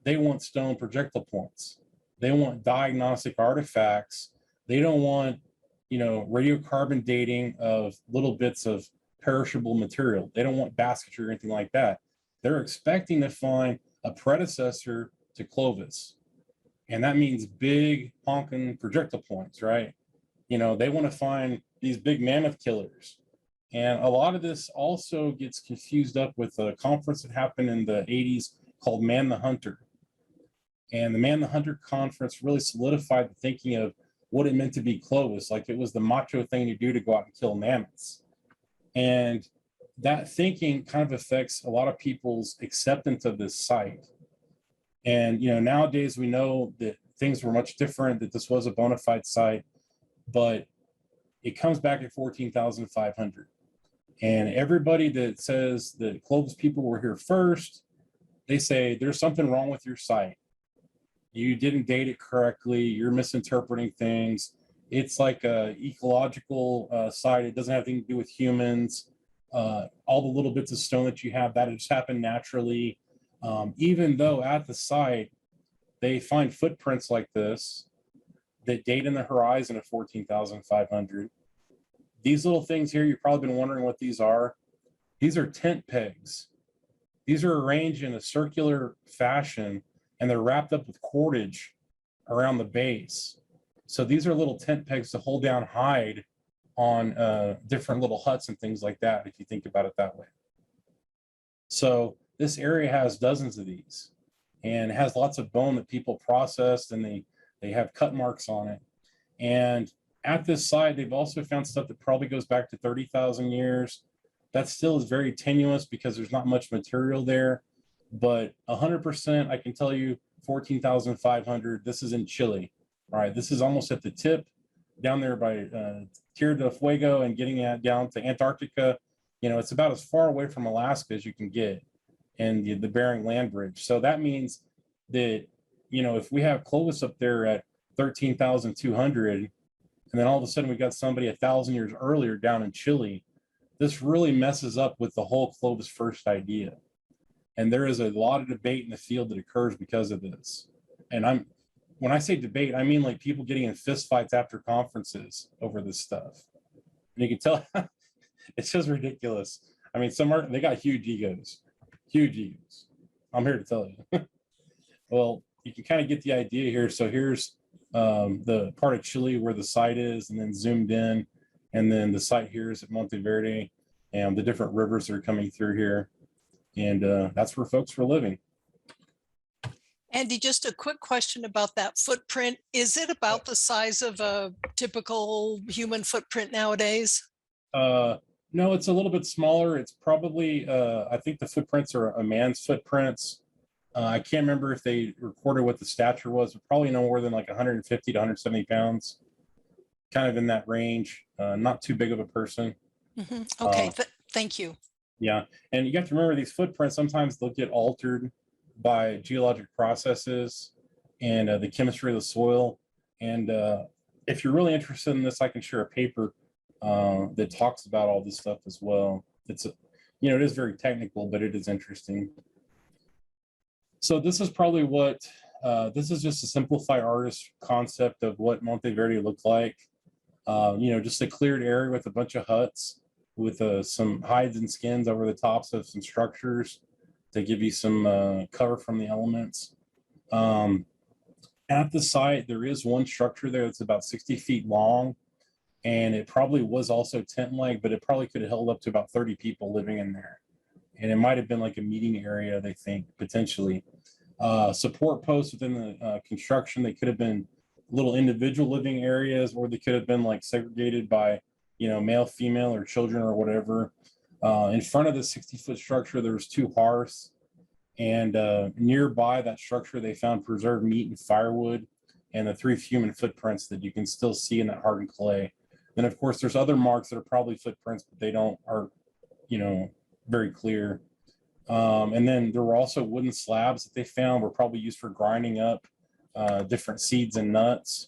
they want stone projectile points. They want diagnostic artifacts. They don't want, radiocarbon dating of little bits of perishable material. They don't want basketry or anything like that. They're expecting to find a predecessor to Clovis. And that means big honking projectile points, right? They want to find these big mammoth killers. And a lot of this also gets confused up with a conference that happened in the 80s called Man the Hunter. And the Man the Hunter conference really solidified the thinking of what it meant to be Clovis, like it was the macho thing to do to go out and kill mammoths. And that thinking kind of affects a lot of people's acceptance of this site. And nowadays we know that things were much different, that this was a bona fide site, but it comes back at 14,500. And everybody that says that Clovis people were here first, they say there's something wrong with your site. You didn't date it correctly. You're misinterpreting things. It's like a ecological site. It doesn't have anything to do with humans. All the little bits of stone that you have, that just happened naturally. Even though at the site, they find footprints like this that date in the horizon of 14,500. These little things here, you've probably been wondering what these are. These are tent pegs. These are arranged in a circular fashion, and they're wrapped up with cordage around the base. So these are little tent pegs to hold down hide on different little huts and things like that, if you think about it that way. So this area has dozens of these, and it has lots of bone that people processed, and they have cut marks on it. And at this site, they've also found stuff that probably goes back to 30,000 years. That still is very tenuous because there's not much material there, but 100%, I can tell you 14,500, this is in Chile, all right? This is almost at the tip down there by Tierra del Fuego and getting down to Antarctica. It's about as far away from Alaska as you can get, and the Bering Land Bridge. So that means that, if we have Clovis up there at 13,200, and then all of a sudden we got somebody 1,000 years earlier down in Chile, this really messes up with the whole Clovis first idea. And there is a lot of debate in the field that occurs because of this. And when I say debate, I mean like people getting in fistfights after conferences over this stuff. And you can tell it's just ridiculous. I mean, they got huge egos. I'm here to tell you. Well, you can kind of get the idea here. So here's the part of Chile where the site is, and then zoomed in, and then the site here is at Monteverde, and the different rivers that are coming through here, and that's where folks were living. Andy, just a quick question about that footprint. Is it about the size of a typical human footprint nowadays? No, it's a little bit smaller. It's probably, I think the footprints are a man's footprints. I can't remember if they recorded what the stature was, but probably no more than like 150 to 170 pounds, kind of in that range. Not too big of a person. Mm-hmm. Okay, thank you. Yeah, and you have to remember these footprints, sometimes they'll get altered by geologic processes and the chemistry of the soil. And if you're really interested in this, I can share a paper that talks about all this stuff as well. It is very technical, but it is interesting. So this is probably what, this is just a simplified artist concept of what Monteverde looked like. Just a cleared area with a bunch of huts with some hides and skins over the tops of some structures to give you some cover from the elements. At the site, there is one structure there that's about 60 feet long, and it probably was also tent-like, but it probably could have held up to about 30 people living in there. and it might have been like a meeting area, they think, potentially. Support posts within the construction, they could have been little individual living areas, or they could have been like segregated by, male, female, or children or whatever. In front of the 60-foot structure, there was 2 hearths, and nearby that structure, they found preserved meat and firewood, and the 3 human footprints that you can still see in that hardened clay. Then, of course, there's other marks that are probably footprints, but they are very clear. And then there were also wooden slabs that they found were probably used for grinding up different seeds and nuts.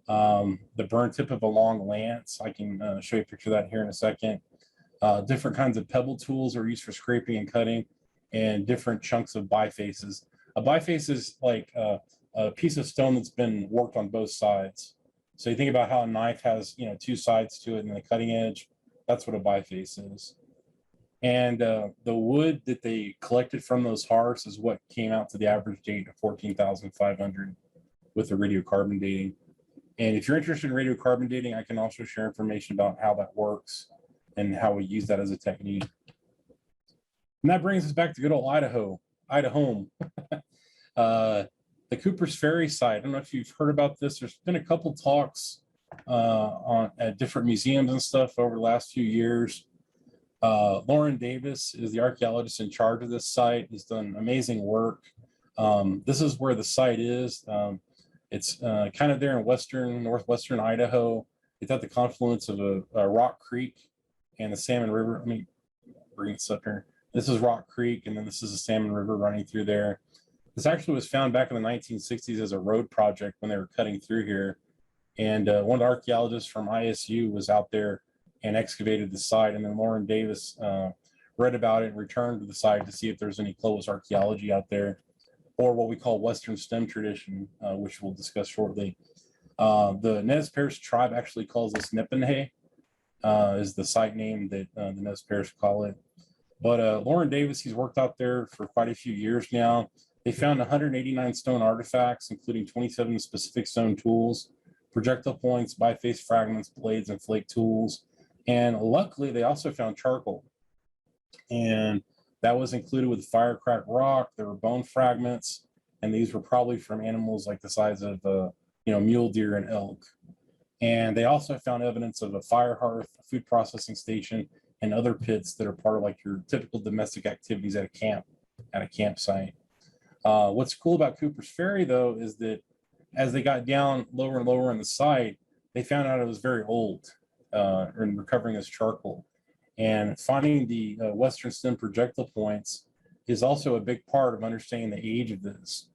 The burn tip of a long lance, I can show you a picture of that here in a second. Different kinds of pebble tools are used for scraping and cutting, and different chunks of bifaces. A biface is like a piece of stone that's been worked on both sides. So you think about how a knife has 2 sides to it and the cutting edge. That's what a biface is. And the wood that they collected from those hearths is what came out to the average date of 14,500 with the radiocarbon dating. And if you're interested in radiocarbon dating, I can also share information about how that works and how we use that as a technique. And that brings us back to good old Idaho. The Cooper's Ferry site. I don't know if you've heard about this. There's been a couple talks at different museums and stuff over the last few years. Lauren Davis is the archaeologist in charge of this site. Has done amazing work. This is where the site is. It's kind of there in northwestern Idaho. It's at the confluence of a Rock Creek and the Salmon River. Let me bring this up here. This is Rock Creek, and then this is the Salmon River running through there. This actually was found back in the 1960s as a road project when they were cutting through here. And one of the archaeologists from ISU was out there and excavated the site. And then Lauren Davis read about it and returned to the site to see if there's any Clovis archaeology out there, or what we call Western stem tradition, which we'll discuss shortly. The Nez Perce tribe actually calls this Nippenhay, is the site name that the Nez Perce call it. But Lauren Davis, he's worked out there for quite a few years now. They found 189 stone artifacts, including 27 specific stone tools, projectile points, biface fragments, blades, and flake tools. And luckily, they also found charcoal. And that was included with firecracked rock. There were bone fragments, and these were probably from animals like the size of mule deer and elk. And they also found evidence of a fire hearth, a food processing station, and other pits that are part of like your typical domestic activities at a campsite. What's cool about Cooper's Ferry, though, is that as they got down lower and lower in the site, they found out it was very old and recovering as charcoal. And finding the Western stem projectile points is also a big part of understanding the age of this.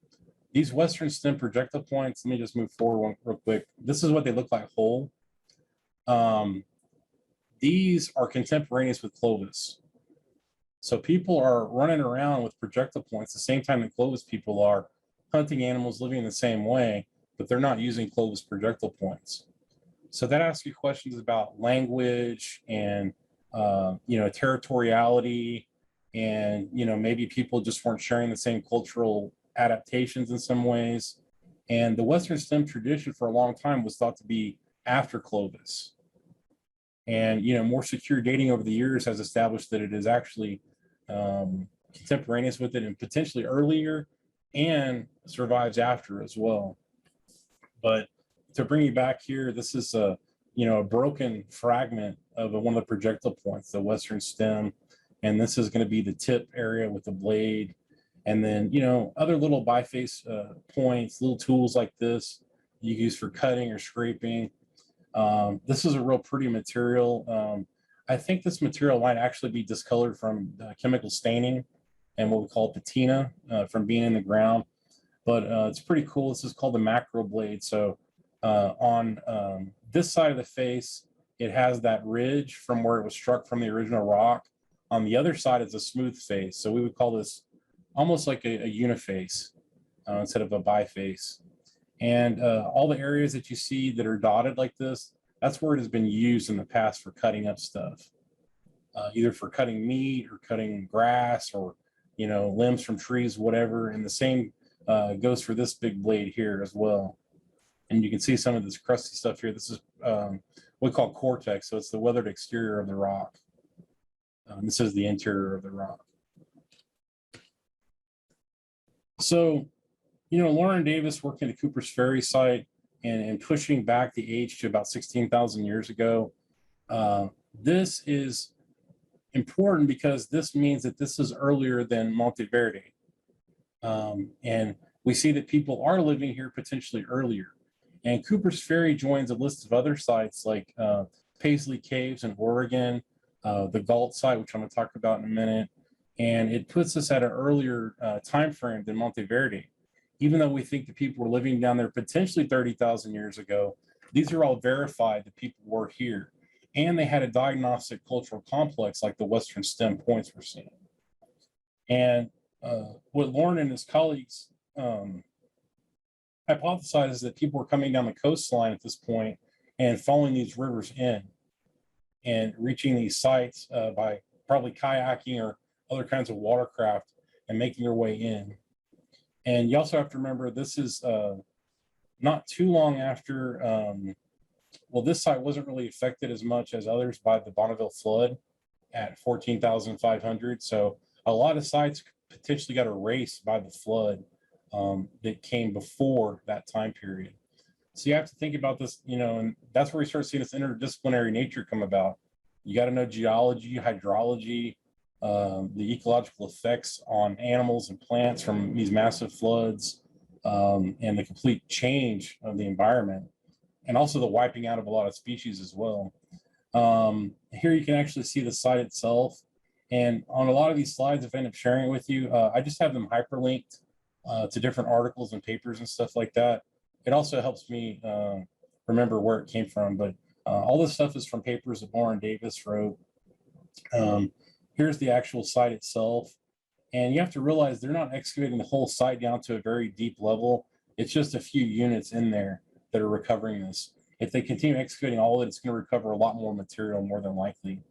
These Western stem projectile points, let me just move forward one real quick. This is what they look like whole. These are contemporaneous with Clovis. So people are running around with projectile points the same time that Clovis people are, hunting animals, living the same way, but they're not using Clovis projectile points. So that asks you questions about language and territoriality, and maybe people just weren't sharing the same cultural adaptations in some ways. And the Western stem tradition for a long time was thought to be after Clovis. And more secure dating over the years has established that it is actually contemporaneous with it and potentially earlier, and survives after as well. But to bring you back here, this is a broken fragment of one of the projectile points, the Western stem, and this is going to be the tip area with the blade, and then other little biface points, little tools like this you use for cutting or scraping. This is a real pretty material. I think this material might actually be discolored from chemical staining and what we call patina from being in the ground. But it's pretty cool. This is called the macro blade. So on this side of the face, it has that ridge from where it was struck from the original rock. On the other side is a smooth face. So we would call this almost like a uniface instead of a biface. And all the areas that you see that are dotted like this, that's where it has been used in the past for cutting up stuff, either for cutting meat or cutting grass or, limbs from trees, whatever. And the same goes for this big blade here as well. And you can see some of this crusty stuff here. This is what we call cortex. So it's the weathered exterior of the rock. This is the interior of the rock. So, Lauren Davis working at the Cooper's Ferry site and pushing back the age to about 16,000 years ago. This is important because this means that this is earlier than Monteverde. And we see that people are living here potentially earlier. And Cooper's Ferry joins a list of other sites like Paisley Caves in Oregon, the Galt site, which I'm going to talk about in a minute. And it puts us at an earlier time frame than Monteverde. Even though we think that people were living down there potentially 30,000 years ago, these are all verified that people were here. And they had a diagnostic cultural complex like the Western Stem Points we're seeing. And what Lauren and his colleagues hypothesized is that people were coming down the coastline at this point and following these rivers in and reaching these sites by probably kayaking or other kinds of watercraft and making their way in. And you also have to remember this is not too long after, well, this site wasn't really affected as much as others by the Bonneville flood at 14,500. So a lot of sites potentially got erased by the flood that came before that time period. So you have to think about this, and that's where we start seeing this interdisciplinary nature come about. You got to know geology, hydrology, the ecological effects on animals and plants from these massive floods, and the complete change of the environment, and also the wiping out of a lot of species as well. Here you can actually see the site itself. And on a lot of these slides, if I end up sharing it with you, I just have them hyperlinked to different articles and papers and stuff like that. It also helps me remember where it came from, but all this stuff is from papers that Lauren Davis wrote. Here's the actual site itself. And you have to realize they're not excavating the whole site down to a very deep level. It's just a few units in there that are recovering this. If they continue excavating all of it, it's going to recover a lot more material more than likely.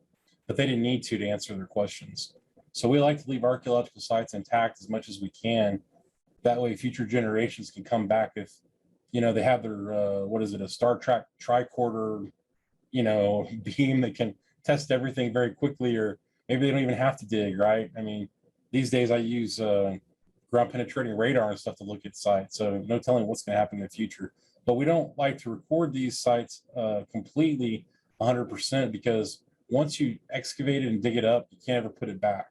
But they didn't need to answer their questions. So we like to leave archaeological sites intact as much as we can. That way future generations can come back if, they have their, a Star Trek tricorder, beam that can test everything very quickly, or maybe they don't even have to dig, right? I mean, these days I use ground penetrating radar and stuff to look at sites. So no telling what's going to happen in the future. But we don't like to record these sites completely 100% because once you excavate it and dig it up, you can't ever put it back.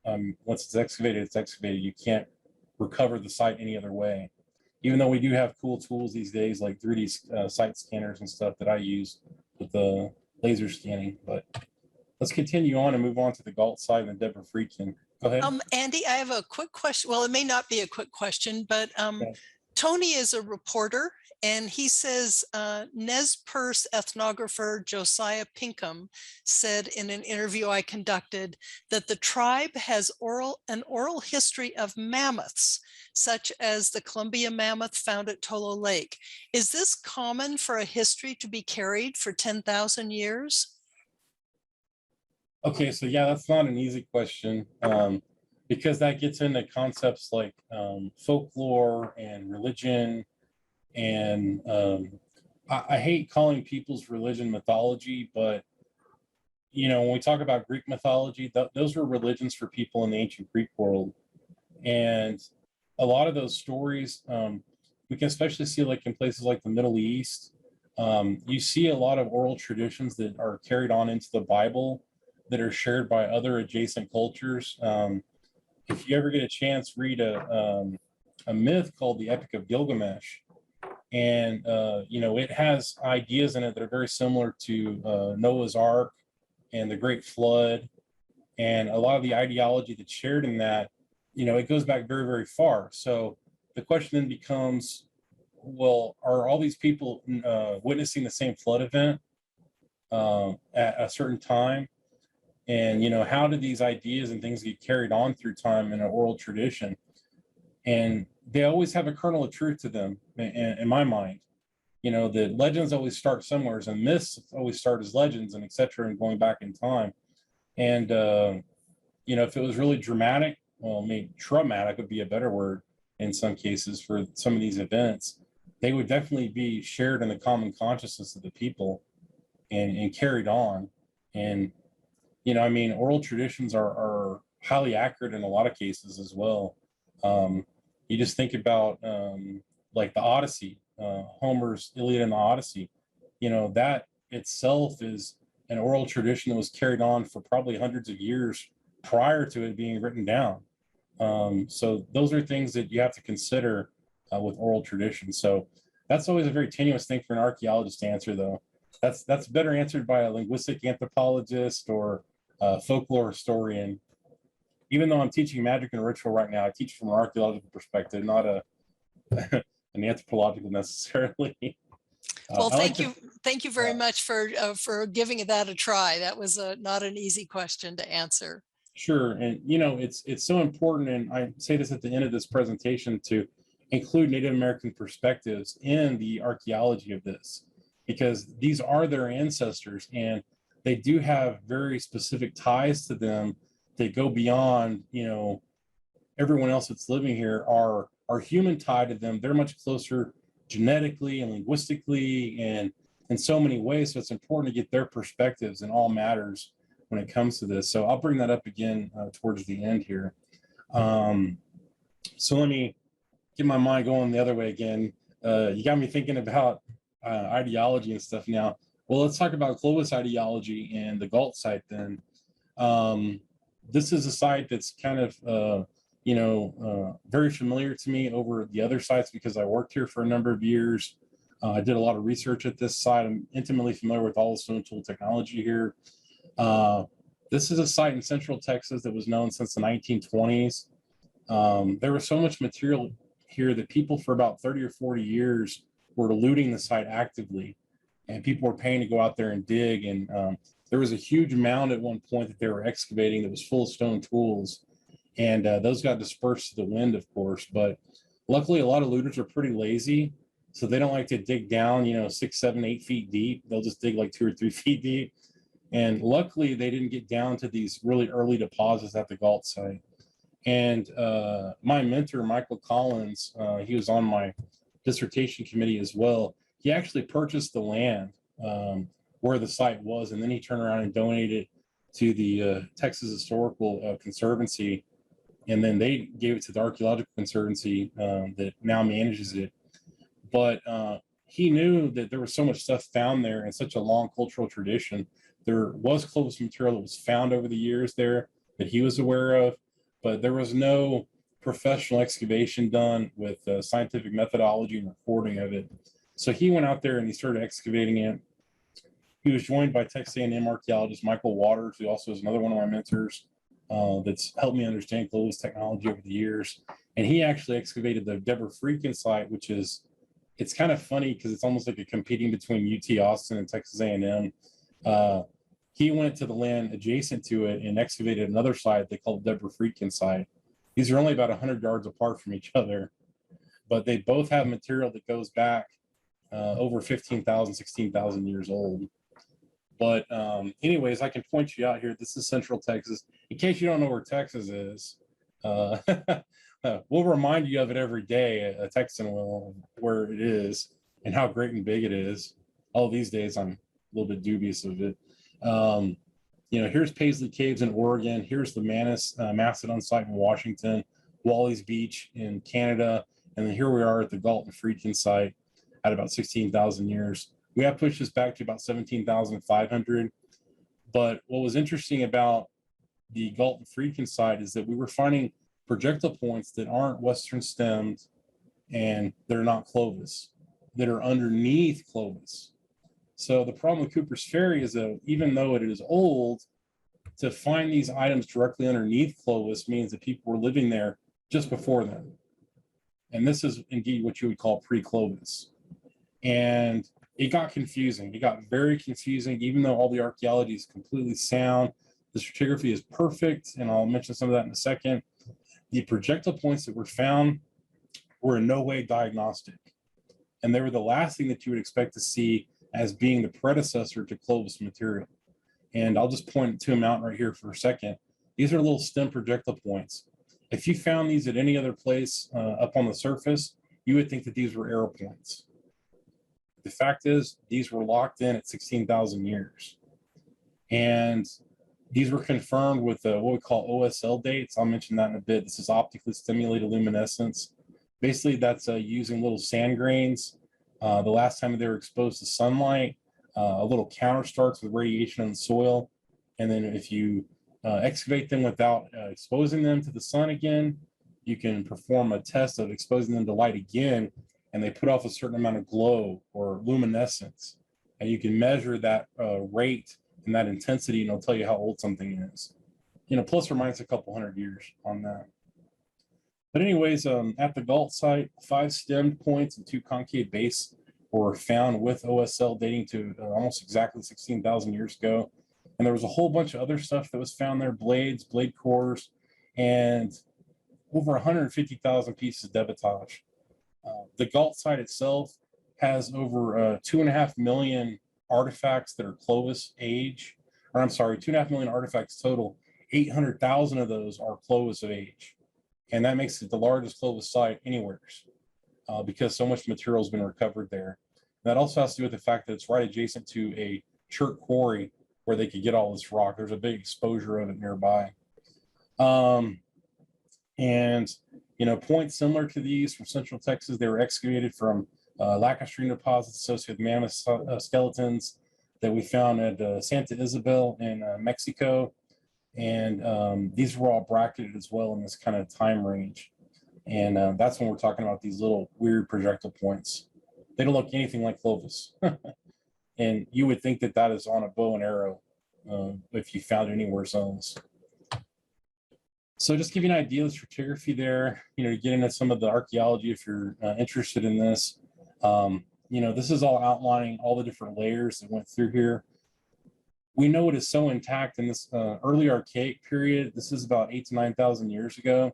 Once it's excavated, it's excavated. You can't recover the site any other way. Even though we do have cool tools these days like 3D site scanners and stuff that I use with the laser scanning. But let's continue on and move on to the Galt site and Deborah Friedkin. Go ahead. Andy, I have a quick question. Well, it may not be a quick question, but Okay. Tony is a reporter, and he says Nez Perce ethnographer Josiah Pinkham said in an interview I conducted that the tribe has an oral history of mammoths, such as the Columbia mammoth found at Tolo Lake. Is this common for a history to be carried for 10,000 years? Okay, so yeah, that's not an easy question because that gets into concepts like folklore and religion. And I hate calling people's religion mythology, but when we talk about Greek mythology, those were religions for people in the ancient Greek world. And a lot of those stories, we can especially see like in places like the Middle East, you see a lot of oral traditions that are carried on into the Bible that are shared by other adjacent cultures. If you ever get a chance, read a myth called the Epic of Gilgamesh. And, it has ideas in it that are very similar to Noah's Ark and the Great Flood. And a lot of the ideology that's shared in that, it goes back very, very far. So the question then becomes, well, are all these people witnessing the same flood event at a certain time? And, how do these ideas and things get carried on through time in an oral tradition? And they always have a kernel of truth to them, in my mind. The legends always start somewhere, and myths always start as legends, and et cetera, and going back in time. And, if it was really dramatic, well, maybe traumatic would be a better word in some cases for some of these events, they would definitely be shared in the common consciousness of the people and carried on. And, oral traditions are highly accurate in a lot of cases as well. You just think about like the Odyssey, Homer's Iliad and the Odyssey. You know, that itself is an oral tradition that was carried on for probably hundreds of years prior to it being written down. So those are things that you have to consider with oral tradition. So that's always a very tenuous thing for an archaeologist to answer, though. That's better answered by a linguistic anthropologist or a folklore historian. Even though I'm teaching magic and ritual right now, I teach from an archaeological perspective, not an anthropological necessarily. Well, thank you very much for giving that a try. That was not an easy question to answer. Sure, and you know it's so important, and I say this at the end of this presentation, to include Native American perspectives in the archaeology of this, because these are their ancestors, and they do have very specific ties to them that go beyond, you know, everyone else that's living here. Our human tie to them, they're much closer genetically and linguistically and in so many ways. So it's important to get their perspectives in all matters when it comes to this. So I'll bring that up again towards the end here. So let me get my mind going the other way again. You got me thinking about ideology and stuff now. Well, let's talk about Clovis ideology and the Galt site then. This is a site that's kind of, very familiar to me over the other sites because I worked here for a number of years. I did a lot of research at this site. I'm intimately familiar with all the stone tool technology here. This is a site in central Texas that was known since the 1920s. There was so much material here that people for about 30 or 40 years were looting the site actively, and people were paying to go out there and dig. And there was a huge mound at one point that they were excavating that was full of stone tools. And those got dispersed to the wind, of course. But luckily, a lot of looters are pretty lazy. So they don't like to dig down, 6, 7, 8 feet deep. They'll just dig like 2 or 3 feet deep. And luckily, they didn't get down to these really early deposits at the Galt site. And my mentor, Michael Collins, he was on my dissertation committee as well. He actually purchased the land where the site was, and then he turned around and donated it to the Texas Historical Conservancy. And then they gave it to the Archaeological Conservancy that now manages it. But he knew that there was so much stuff found there and such a long cultural tradition. There was Clovis material that was found over the years there that he was aware of, but there was no professional excavation done with scientific methodology and recording of it. So he went out there and he started excavating it. He was joined by Texas A&M archaeologist Michael Waters, who also is another one of my mentors that's helped me understand Clovis technology over the years. And he actually excavated the Deborah Friedkin site, which is, it's kind of funny because it's almost like a competing between UT Austin and Texas A&M. He went to the land adjacent to it and excavated another site they called the Deborah Friedkin site. These are only about 100 yards apart from each other, but they both have material that goes back over 15,000, 16,000 years old. But anyways, I can point you out here. This is Central Texas. In case you don't know where Texas is, we'll remind you of it every day, a Texan will, where it is and how great and big it is. All these days, I'm a little bit dubious of it. Here's Paisley Caves in Oregon. Here's the Mastodon site in Washington, Wally's Beach in Canada. And then here we are at the Galt and Friedkin site at about 16,000 years. We have pushed this back to about 17,500. But what was interesting about the Galt and Friedkin site is that we were finding projectile points that aren't Western stemmed and they're not Clovis, that are underneath Clovis. So the problem with Cooper's Ferry is that even though it is old, to find these items directly underneath Clovis means that people were living there just before them. And this is indeed what you would call pre-Clovis. And it got confusing. It got very confusing, even though all the archaeology is completely sound. The stratigraphy is perfect, and I'll mention some of that in a second. The projectile points that were found were in no way diagnostic. And they were the last thing that you would expect to see as being the predecessor to Clovis material. And I'll just point to them out right here for a second. These are little stem projectile points. If you found these at any other place up on the surface, you would think that these were arrow points. The fact is, these were locked in at 16,000 years. And these were confirmed with what we call OSL dates. I'll mention that in a bit. This is optically stimulated luminescence. Basically, that's using little sand grains. The last time they were exposed to sunlight, a little counter starts with radiation in the soil. And then if you excavate them without exposing them to the sun again, you can perform a test of exposing them to light again, and they put off a certain amount of glow or luminescence. And you can measure that rate and that intensity, and it'll tell you how old something is. Plus or minus a couple hundred years on that. But anyways, at the Galt site, 5 stemmed points and 2 concave bases were found with OSL dating to almost exactly 16,000 years ago. And there was a whole bunch of other stuff that was found there, blades, blade cores, and over 150,000 pieces of debitage. The Galt site itself has over 2.5 million artifacts that are Clovis age, or I'm sorry, 2.5 million artifacts total. 800,000 of those are Clovis age. And that makes it the largest Clovis site anywhere because so much material has been recovered there. And that also has to do with the fact that it's right adjacent to a chert quarry where they could get all this rock. There's a big exposure of it nearby. Points similar to these from Central Texas, they were excavated from lacustrine deposits associated with mammoth skeletons that we found at Santa Isabel in Mexico. And these were all bracketed as well in this kind of time range. And that's when we're talking about these little weird projectile points. They don't look anything like Clovis. And you would think that that is on a bow and arrow if you found it anywhere else. So just give you an idea of the stratigraphy there, to get into some of the archaeology if you're interested in this. This is all outlining all the different layers that went through here. We know it is so intact in this early archaic period. This is about 8,000 to 9,000 years ago.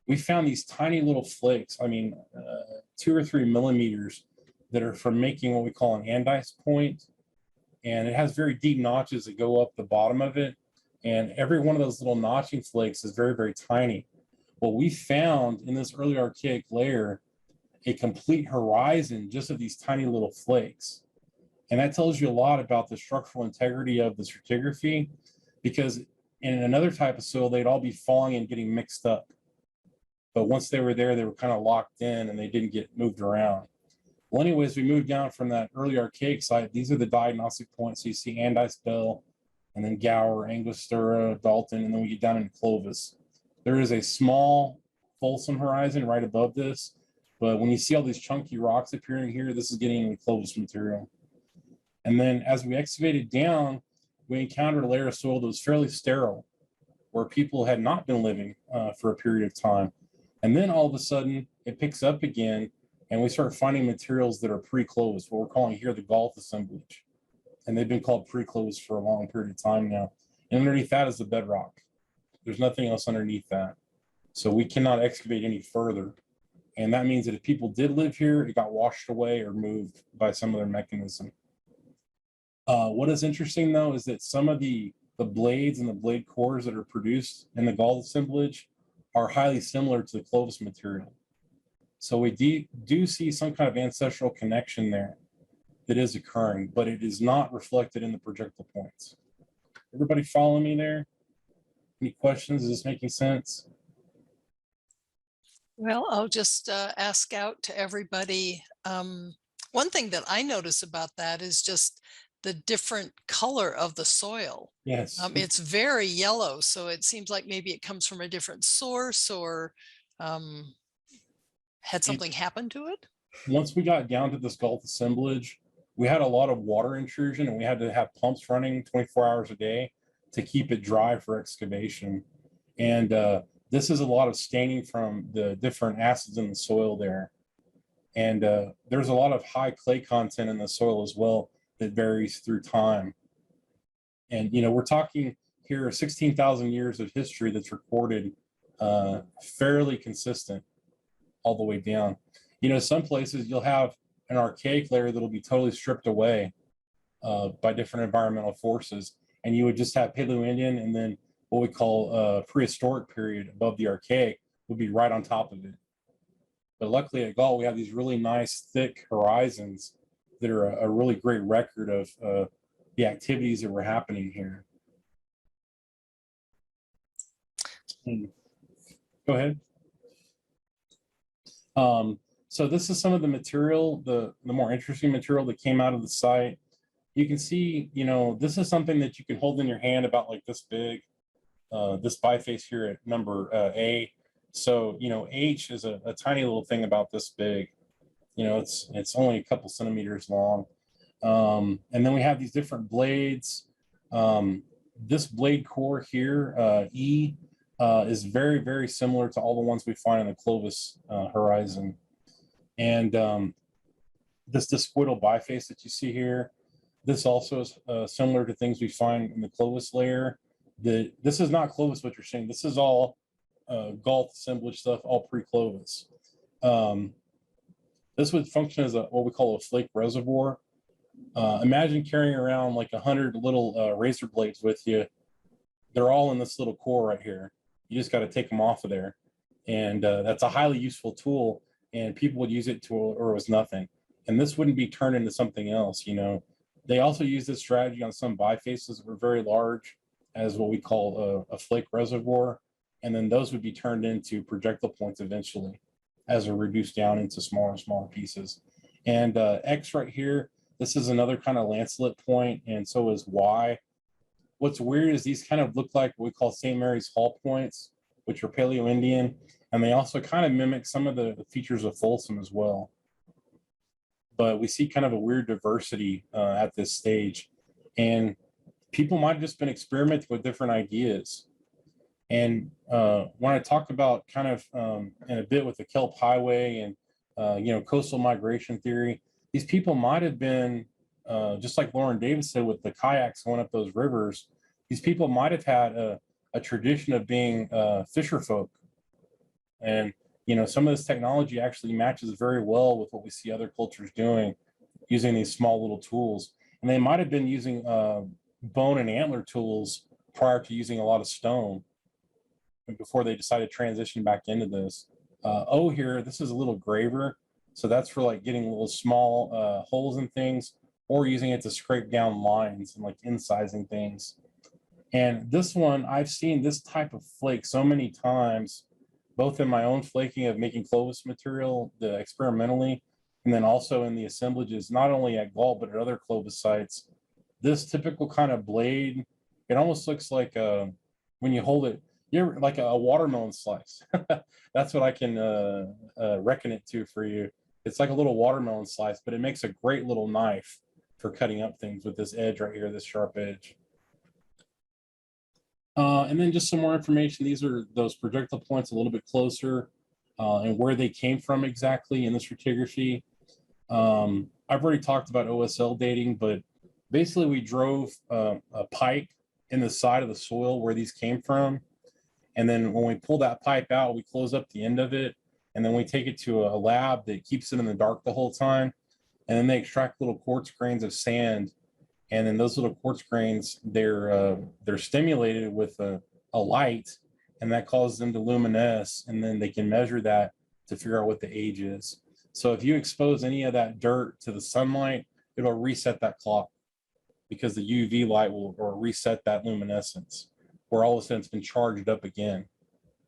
We found these tiny little flakes, 2 or 3 millimeters, that are from making what we call an Andice point. And it has very deep notches that go up the bottom of it. And every one of those little notching flakes is very, very tiny. Well, we found in this early archaic layer a complete horizon just of these tiny little flakes. And that tells you a lot about the structural integrity of the stratigraphy, because in another type of soil, they'd all be falling and getting mixed up. But once they were there, they were kind of locked in and they didn't get moved around. Well, anyways, we moved down from that early archaic site. These are the diagnostic points. So you see Andice Bell, and then Gower, Angostura, Dalton, and then we get down into Clovis. There is a small Folsom horizon right above this, but when you see all these chunky rocks appearing here, this is getting into Clovis material. And then as we excavated down, we encountered a layer of soil that was fairly sterile, where people had not been living for a period of time. And then all of a sudden, it picks up again, and we start finding materials that are pre-Clovis, what we're calling here the Galt assemblage. And they've been called pre-Clovis for a long period of time now. And underneath that is the bedrock. There's nothing else underneath that. So we cannot excavate any further. And that means that if people did live here, it got washed away or moved by some other mechanism. What is interesting, though, is that some of the blades and the blade cores that are produced in the Galt assemblage are highly similar to the Clovis material. So we do see some kind of ancestral connection there that is occurring, but it is not reflected in the projectile points. Everybody follow me there? Any questions? Is this making sense? Well, I'll just ask out to everybody. One thing that I notice about that is just the different color of the soil. Yes. It's very yellow, so it seems like maybe it comes from a different source or had something happen to it. Once we got down to this Galt assemblage, we had a lot of water intrusion, and we had to have pumps running 24 hours a day to keep it dry for excavation. And this is a lot of staining from the different acids in the soil there. And there's a lot of high clay content in the soil as well that varies through time. And, we're talking here 16,000 years of history that's recorded fairly consistent all the way down. Some places you'll have an archaic layer that'll be totally stripped away by different environmental forces. And you would just have Paleo-Indian, and then what we call prehistoric period above the archaic would be right on top of it. But luckily at Galt, we have these really nice thick horizons that are a really great record of the activities that were happening here. Go ahead. So this is some of the material, the more interesting material that came out of the site. You can see, this is something that you can hold in your hand about like this big, this biface here at number A. So, H is a tiny little thing about this big. It's only a couple centimeters long. And then we have these different blades. This blade core here, E, is very, very similar to all the ones we find in the Clovis horizon. And this discoidal biface that you see here, this also is similar to things we find in the Clovis layer. This is not Clovis, what you're seeing. This is all Gault assemblage stuff, all pre-Clovis. This would function as what we call a flake reservoir. Imagine carrying around like 100 little razor blades with you. They're all in this little core right here. You just got to take them off of there. And that's a highly useful tool, and people would use it to, or it was nothing. And this wouldn't be turned into something else, They also use this strategy on some bifaces that were very large as what we call a flake reservoir. And then those would be turned into projectile points eventually as they're reduced down into smaller and smaller pieces. And X right here, this is another kind of lancelet point, and so is Y. What's weird is these kind of look like what we call St. Mary's Hall points, which are Paleo-Indian, and they also kind of mimic some of the features of Folsom as well. But we see kind of a weird diversity at this stage, and people might have just been experimenting with different ideas. And when I talk about kind of in a bit with the Kelp Highway and coastal migration theory, these people might have been just like Lauren Davis said with the kayaks going up those rivers. These people might have had a tradition of being fisher folk, and some of this technology actually matches very well with what we see other cultures doing, using these small little tools. And they might have been using bone and antler tools prior to using a lot of stone before they decided to transition back into this. O here, this is a little graver. So that's for like getting little small holes in things, or using it to scrape down lines and like incising things. And this one, I've seen this type of flake so many times, both in my own flaking of making Clovis material experimentally, and then also in the assemblages, not only at Gault, but at other Clovis sites. This typical kind of blade, it almost looks like when you hold it, you're like a watermelon slice. That's what I can reckon it to for you. It's like a little watermelon slice, but it makes a great little knife for cutting up things with this edge right here, this sharp edge. And then just some more information. These are those projectile points a little bit closer and where they came from exactly in this stratigraphy. I've already talked about OSL dating, but basically we drove a pipe in the side of the soil where these came from. And then when we pull that pipe out, we close up the end of it. And then we take it to a lab that keeps it in the dark the whole time. And then they extract little quartz grains of sand. And then those little quartz grains, they're stimulated with a light, and that causes them to luminesce. And then they can measure that to figure out what the age is. So if you expose any of that dirt to the sunlight, it'll reset that clock, because the UV light will reset that luminescence, where all of a sudden it's been charged up again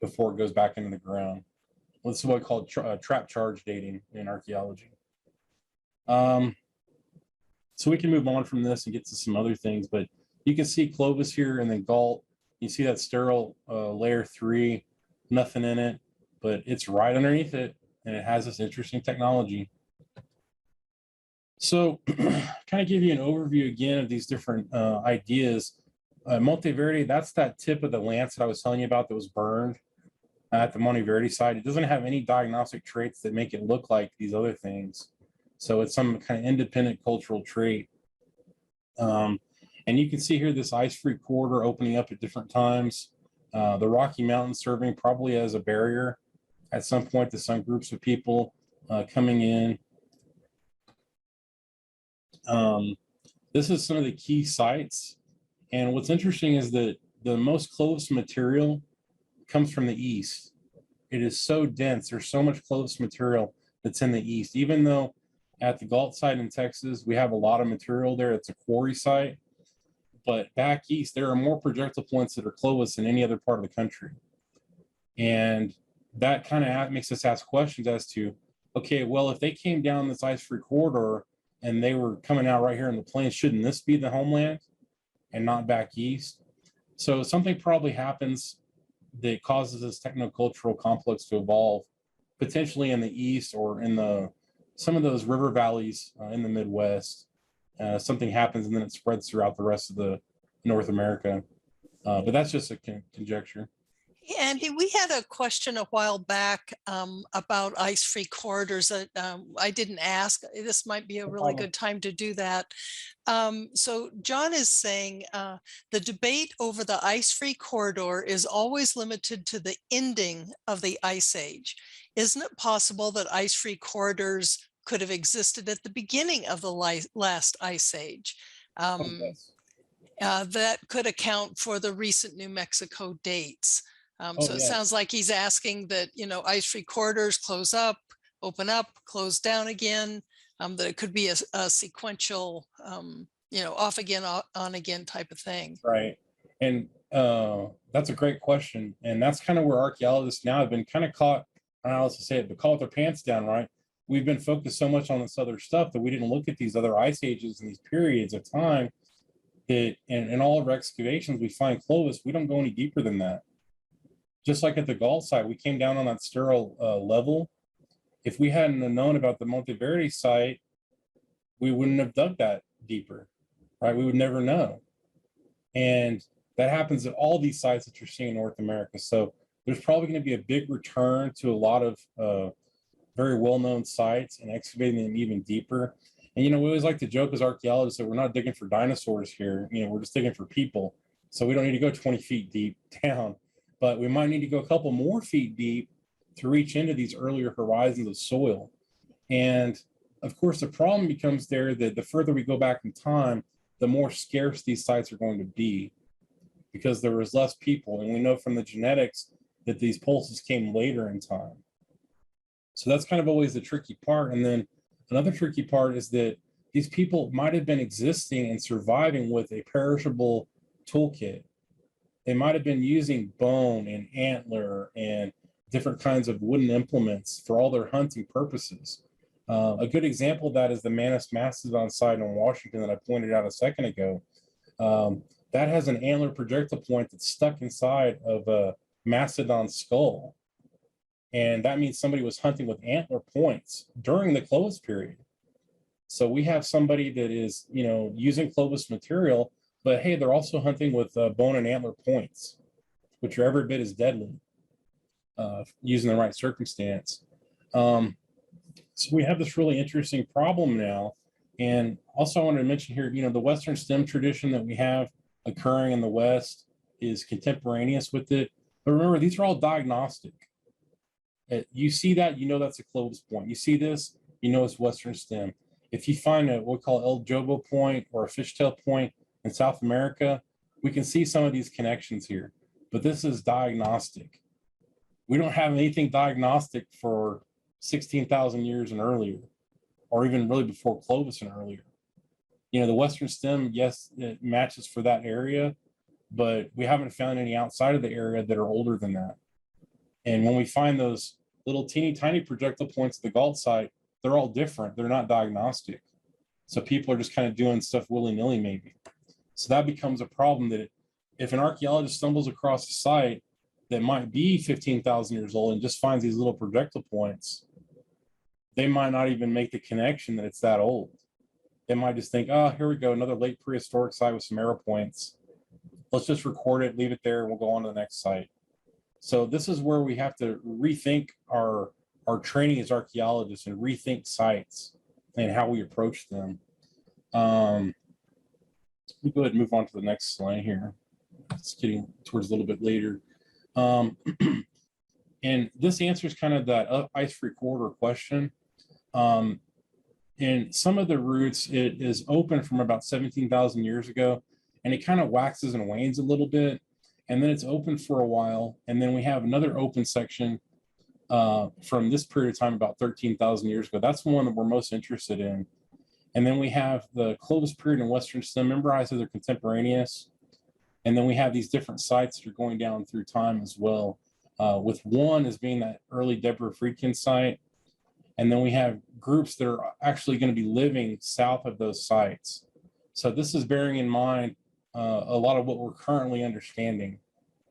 before it goes back into the ground. This is what we call trap charge dating in archaeology. So we can move on from this and get to some other things, but you can see Clovis here and then Gault. You see that sterile layer 3, nothing in it, but it's right underneath it, and it has this interesting technology. So kind of give you an overview again of these different ideas. Monteverde, that's that tip of the lance that I was telling you about that was burned at the Monteverde site. It doesn't have any diagnostic traits that make it look like these other things. So it's some kind of independent cultural trait. And you can see here this ice-free corridor opening up at different times. The Rocky Mountains serving probably as a barrier at some point to some groups of people coming in. This is some of the key sites. And what's interesting is that the most Clovis material comes from the east. It is so dense. There's so much Clovis material that's in the east, even though at the Gault site in Texas, we have a lot of material there. It's a quarry site. But back east, there are more projectile points that are Clovis than any other part of the country. And that kind of makes us ask questions as to, okay, well, if they came down this ice-free corridor and they were coming out right here in the plains, shouldn't this be the homeland and not back east? So something probably happens that causes this technocultural complex to evolve, potentially in the east or in some of those river valleys in the Midwest. Something happens and then it spreads throughout the rest of the North America. But that's just a conjecture. Andy, we had a question a while back about ice-free corridors that I didn't ask. This might be a really good time to do that. So John is saying the debate over the ice-free corridor is always limited to the ending of the ice age. Isn't it possible that ice-free corridors could have existed at the beginning of the last ice age? That could account for the recent New Mexico dates. So it sounds like he's asking that, ice-free corridors close up, open up, close down again, that it could be a sequential, off again, on again type of thing. Right. And that's a great question. And that's kind of where archaeologists now have been kind of caught, I don't know how else to say it, but caught their pants down, right? We've been focused so much on this other stuff that we didn't look at these other ice ages and these periods of time that in all of our excavations, we find Clovis, we don't go any deeper than that. Just like at the Galt site, we came down on that sterile level. If we hadn't known about the Monteverde site, we wouldn't have dug that deeper, right? We would never know. And that happens at all these sites that you're seeing in North America. So there's probably going to be a big return to a lot of very well-known sites and excavating them even deeper. And, we always like to joke as archaeologists that we're not digging for dinosaurs here. We're just digging for people. So we don't need to go 20 feet deep down, but we might need to go a couple more feet deep to reach into these earlier horizons of soil. And of course, the problem becomes there that the further we go back in time, the more scarce these sites are going to be because there was less people. And we know from the genetics that these pulses came later in time. So that's kind of always the tricky part. And then another tricky part is that these people might have been existing and surviving with a perishable toolkit. They might have been using bone and antler and different kinds of wooden implements for all their hunting purposes. A good example of that is the Manus Mastodon site in Washington that I pointed out a second ago. That has an antler projectile point that's stuck inside of a mastodon skull. And that means somebody was hunting with antler points during the Clovis period. So we have somebody that is, using Clovis material, but hey, they're also hunting with bone and antler points, which are every bit as deadly using the right circumstance. So we have this really interesting problem now. And also I wanted to mention here, the Western stem tradition that we have occurring in the West is contemporaneous with it. But remember, these are all diagnostic. You see that, that's a Clovis point. You see this, it's Western stem. If you find what we call El Jobo point or a fishtail point in South America, we can see some of these connections here. But this is diagnostic. We don't have anything diagnostic for 16,000 years and earlier, or even really before Clovis and earlier. The Western stem, yes, it matches for that area, but we haven't found any outside of the area that are older than that. And when we find those little teeny tiny projectile points at the Galt site, they're all different. They're not diagnostic. So people are just kind of doing stuff willy-nilly maybe. So that becomes a problem that if an archaeologist stumbles across a site that might be 15,000 years old and just finds these little projectile points, they might not even make the connection that it's that old. They might just think, oh, here we go, another late prehistoric site with some arrow points. Let's just record it, leave it there, and we'll go on to the next site. So this is where we have to rethink our training as archaeologists and rethink sites and how we approach them. Let me go ahead and move on to the next slide here. It's getting towards a little bit later. And this answers kind of that ice-free corridor question. In some of the routes, it is open from about 17,000 years ago, and it kind of waxes and wanes a little bit. And then it's open for a while. And then we have another open section from this period of time, about 13,000 years ago. That's the one that we're most interested in. And then we have the Clovis period in Western stem. Remember, I said they're contemporaneous. And then we have these different sites that are going down through time as well. with one as being that early Deborah Friedkin site. And then we have groups that are actually going to be living south of those sites. So this is bearing in mind a lot of what we're currently understanding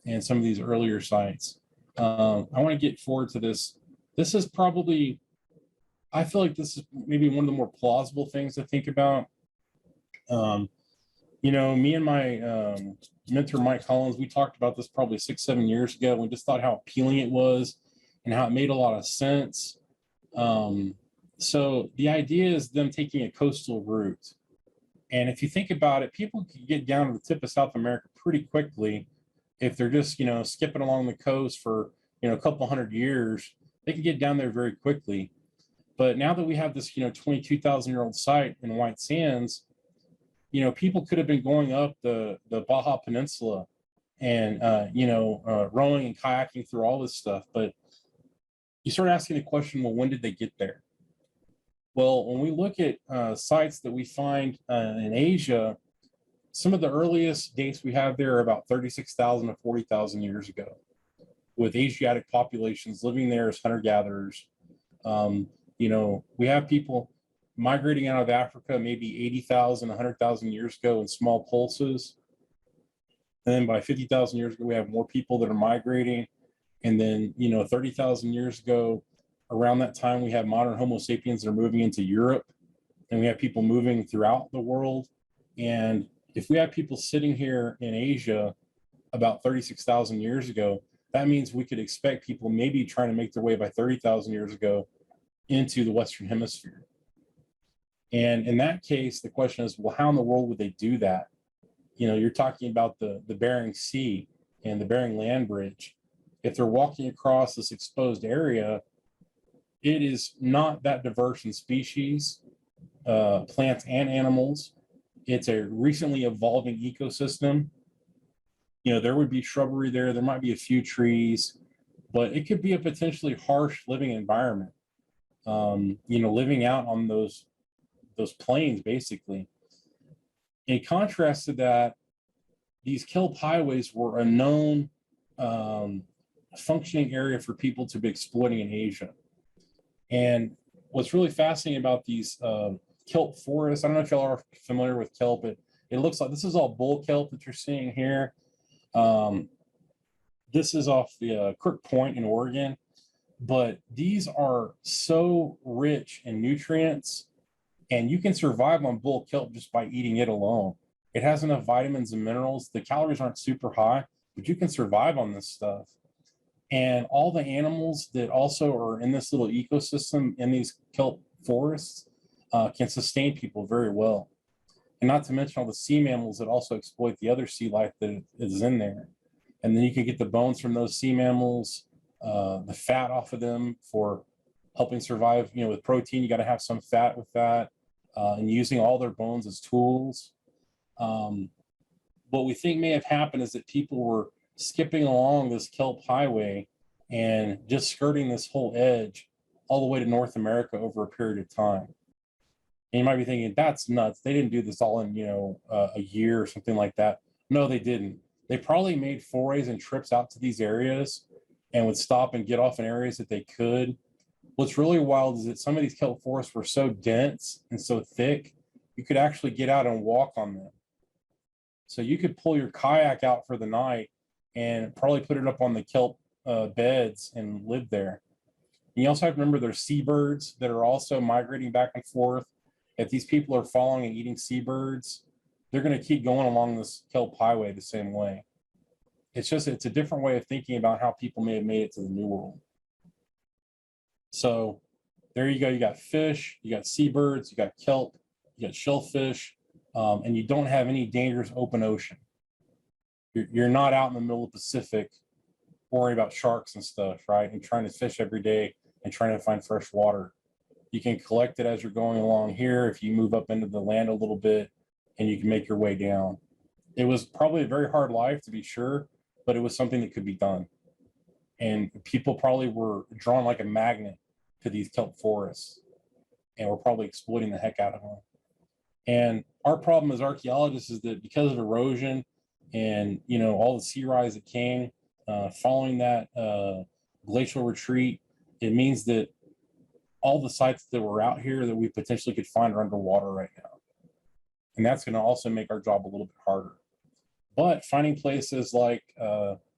in some of these earlier sites. I want to get forward to this. This is probably, I feel like this is maybe one of the more plausible things to think about. Me and my mentor, Mike Collins, we talked about this probably 6-7 years ago. We just thought how appealing it was and how it made a lot of sense. So the idea is them taking a coastal route. And if you think about it, people can get down to the tip of South America pretty quickly. If they're just, skipping along the coast for, a couple hundred years, they can get down there very quickly. But now that we have this, 22,000-year-old site in White Sands, people could have been going up the Baja Peninsula and, rowing and kayaking through all this stuff. But you start asking the question, well, when did they get there? Well, when we look at sites that we find in Asia, some of the earliest dates we have there are about 36,000 to 40,000 years ago, with Asiatic populations living there as hunter-gatherers. We have people migrating out of Africa maybe 80,000, 100,000 years ago in small pulses. And then by 50,000 years ago, we have more people that are migrating. And then, 30,000 years ago, around that time, we have modern Homo sapiens that are moving into Europe, and we have people moving throughout the world. And if we have people sitting here in Asia about 36,000 years ago, that means we could expect people maybe trying to make their way by 30,000 years ago into the Western Hemisphere. And in that case, the question is, well, how in the world would they do that? You're talking about the Bering Sea and the Bering Land Bridge. If they're walking across this exposed area, it is not that diverse in species, plants and animals. It's a recently evolving ecosystem. There would be shrubbery there. There might be a few trees, but it could be a potentially harsh living environment. Living out on those plains, basically. In contrast to that, these kelp highways were a known functioning area for people to be exploiting in Asia. And what's really fascinating about these kelp forests, I don't know if y'all are familiar with kelp, but it looks like this is all bull kelp that you're seeing here. This is off the Crook Point in Oregon, but these are so rich in nutrients, and you can survive on bull kelp just by eating it alone. It has enough vitamins and minerals. The calories aren't super high, but you can survive on this stuff. And all the animals that also are in this little ecosystem in these kelp forests can sustain people very well. And not to mention all the sea mammals that also exploit the other sea life that is in there. And then you can get the bones from those sea mammals, the fat off of them for helping survive. With protein, you got to have some fat with that, and using all their bones as tools. What we think may have happened is that people were skipping along this kelp highway and just skirting this whole edge all the way to North America over a period of time. And you might be thinking, that's nuts. They didn't do this all in, a year or something like that. No, they didn't. They probably made forays and trips out to these areas and would stop and get off in areas that they could. What's really wild is that some of these kelp forests were so dense and so thick, you could actually get out and walk on them. So you could pull your kayak out for the night and probably put it up on the kelp beds and live there. And you also have to remember there's seabirds that are also migrating back and forth. If these people are following and eating seabirds, they're going to keep going along this kelp highway the same way. It's a different way of thinking about how people may have made it to the New World. So there you go. You got fish, you got seabirds, you got kelp, you got shellfish, and you don't have any dangerous open ocean. You're not out in the middle of the Pacific worrying about sharks and stuff, right? And trying to fish every day and trying to find fresh water. You can collect it as you're going along here if you move up into the land a little bit, and you can make your way down. It was probably a very hard life, to be sure, but it was something that could be done. And people probably were drawn like a magnet to these kelp forests, and were probably exploiting the heck out of them. And our problem as archaeologists is that because of erosion and all the sea rise that came, following that glacial retreat, it means that all the sites that were out here that we potentially could find are underwater right now. And that's going to also make our job a little bit harder. But finding places like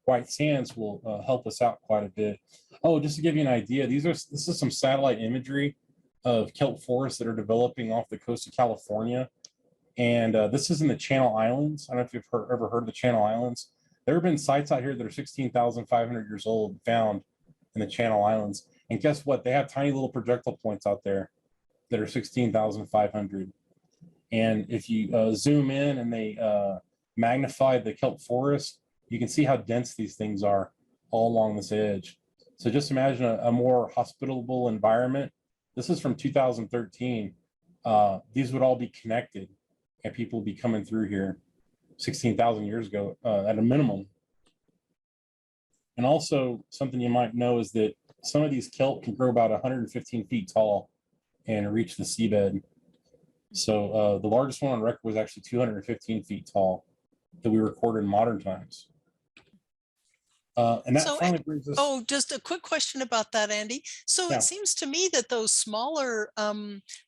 White Sands will help us out quite a bit. Oh, just to give you an idea, this is some satellite imagery of kelp forests that are developing off the coast of California. And this is in the Channel Islands. I don't know if you've ever heard of the Channel Islands. There have been sites out here that are 16,500 years old found in the Channel Islands. And guess what? They have tiny little projectile points out there that are 16,500. And if you zoom in and they magnify the kelp forest, you can see how dense these things are all along this edge. So just imagine a more hospitable environment. This is from 2013. These would all be connected and people would be coming through here 16,000 years ago at a minimum. And also something you might know is that some of these kelp can grow about 115 feet tall and reach the seabed. So the largest one on record was actually 215 feet tall that we recorded in modern times. And that finally brings us. Oh, just a quick question about that, Andy. So Yeah. It seems to me that those smaller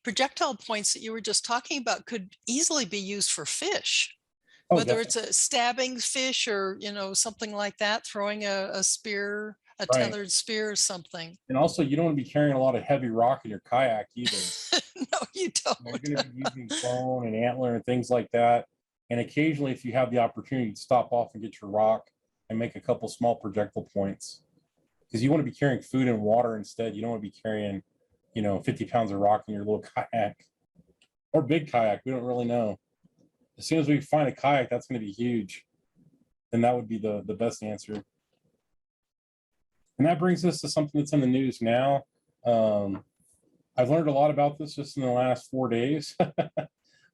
projectile points that you were just talking about could easily be used for fish. Oh, Whether definitely. it's a stabbing fish or, something like that, throwing a spear, a tethered spear or something. And also, you don't want to be carrying a lot of heavy rock in your kayak either. No, you don't. You're going to be using bone and antler and things like that. And occasionally, if you have the opportunity to stop off and get your rock and make a couple small projectile points, because you want to be carrying food and water instead. You don't want to be carrying, 50 pounds of rock in your little kayak or big kayak. We don't really know. As soon as we find a kayak, that's going to be huge. Then that would be the best answer. And that brings us to something that's in the news now. I've learned a lot about this just in the last 4 days.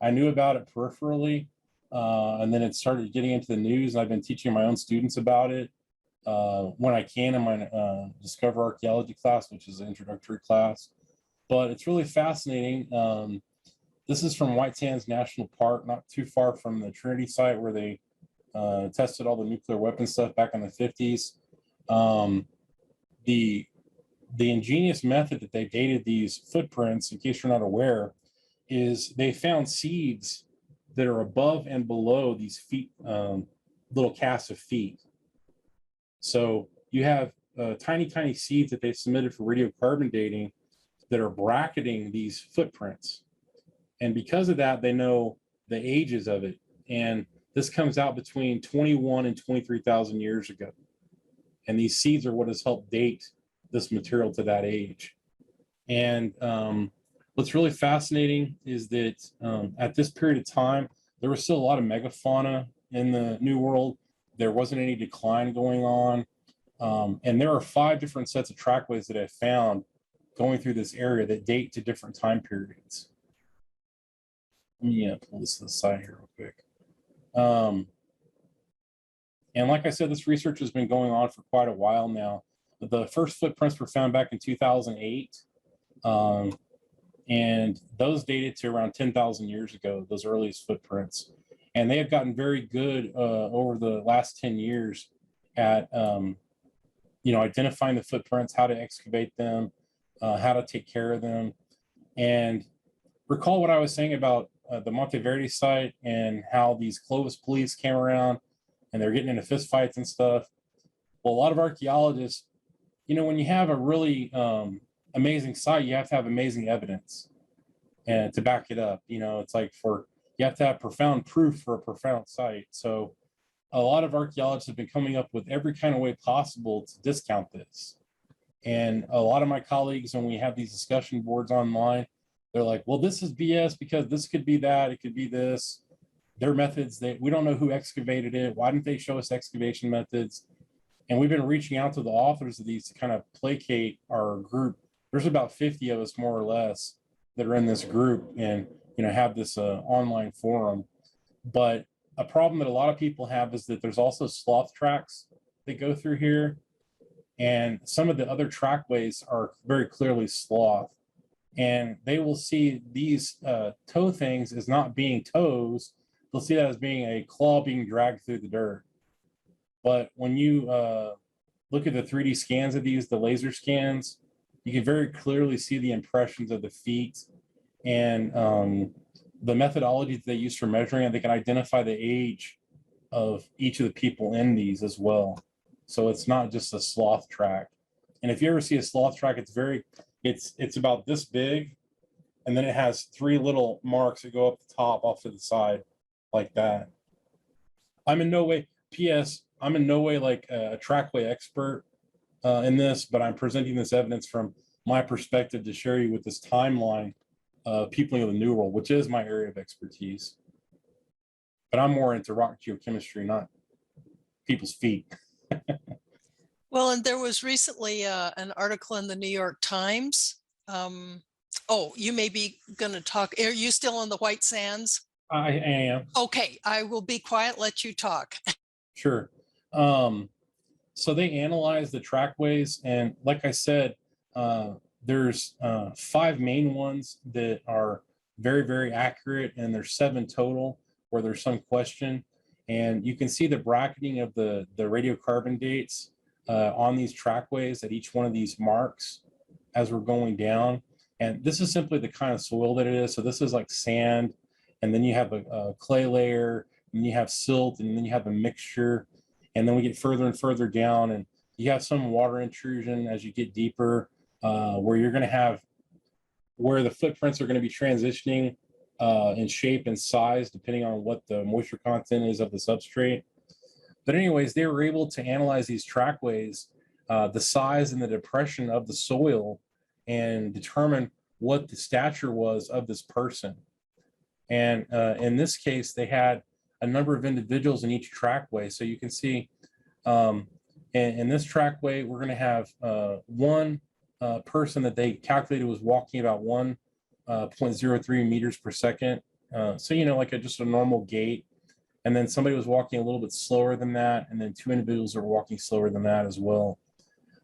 I knew about it peripherally, and then it started getting into the news, and I've been teaching my own students about it when I can in my Discover Archaeology class, which is an introductory class. But it's really fascinating. This is from White Sands National Park, not too far from the Trinity site where they tested all the nuclear weapon stuff back in the 50s. The ingenious method that they dated these footprints, in case you're not aware, is they found seeds that are above and below these feet, little casts of feet. So you have tiny, tiny seeds that they submitted for radiocarbon dating that are bracketing these footprints. And because of that, they know the ages of it. And this comes out between 21 and 23,000 years ago. And these seeds are what has helped date this material to that age. And what's really fascinating is that at this period of time, there was still a lot of megafauna in the New World. There wasn't any decline going on. And there are 5 different sets of trackways that I've found going through this area that date to different time periods. Let me pull this to the side here real quick. And like I said, this research has been going on for quite a while now. The first footprints were found back in 2008. And those dated to around 10,000 years ago, those earliest footprints. And they have gotten very good over the last 10 years at, identifying the footprints, how to excavate them, how to take care of them. And recall what I was saying about the Monteverde site and how these Clovis police came around and they're getting into fistfights and stuff. Well, a lot of archaeologists, when you have a really amazing site, you have to have amazing evidence and to back it up. It's like you have to have profound proof for a profound site. So a lot of archaeologists have been coming up with every kind of way possible to discount this. And a lot of my colleagues, when we have these discussion boards online, they're like, well, this is BS because this could be that, it could be this. Their methods, we don't know who excavated it. Why didn't they show us excavation methods? And we've been reaching out to the authors of these to kind of placate our group. There's about 50 of us, more or less, that are in this group and have this online forum. But a problem that a lot of people have is that there's also sloth tracks that go through here. And some of the other trackways are very clearly sloth. And they will see these toe things as not being toes. They'll see that as being a claw being dragged through the dirt. But when you look at the 3D scans of these, the laser scans, you can very clearly see the impressions of the feet and the methodology that they use for measuring it. They can identify the age of each of the people in these as well. So it's not just a sloth track. And if you ever see a sloth track, it's about this big, and then it has 3 little marks that go up the top off to the side like that. I'm in no way, P.S., I'm in no way like a trackway expert in this, but I'm presenting this evidence from my perspective to share you with this timeline of peopling of the New World, which is my area of expertise. But I'm more into rock geochemistry, not people's feet. Well, and there was recently an article in the New York Times. Oh, you may be going to talk. Are you still on the White Sands? I am. Okay, I will be quiet, let you talk. Sure. So they analyze the trackways, and like I said, there's 5 main ones that are very, very accurate, and there's 7 total where there's some question. And you can see the bracketing of the radiocarbon dates on these trackways at each one of these marks as we're going down. And this is simply the kind of soil that it is. So this is like sand, and then you have a clay layer, and you have silt, and then you have a mixture. And then we get further and further down, and you have some water intrusion as you get deeper, where you're going to have where the footprints are going to be transitioning in shape and size, depending on what the moisture content is of the substrate. But anyways, they were able to analyze these trackways, the size and the depression of the soil, and determine what the stature was of this person. And in this case, they had a number of individuals in each trackway. So you can see in this trackway, we're going to have one person that they calculated was walking about 1.03 meters per second. So, you know, like just a normal gait. And then somebody was walking a little bit slower than that. And then 2 individuals are walking slower than that as well.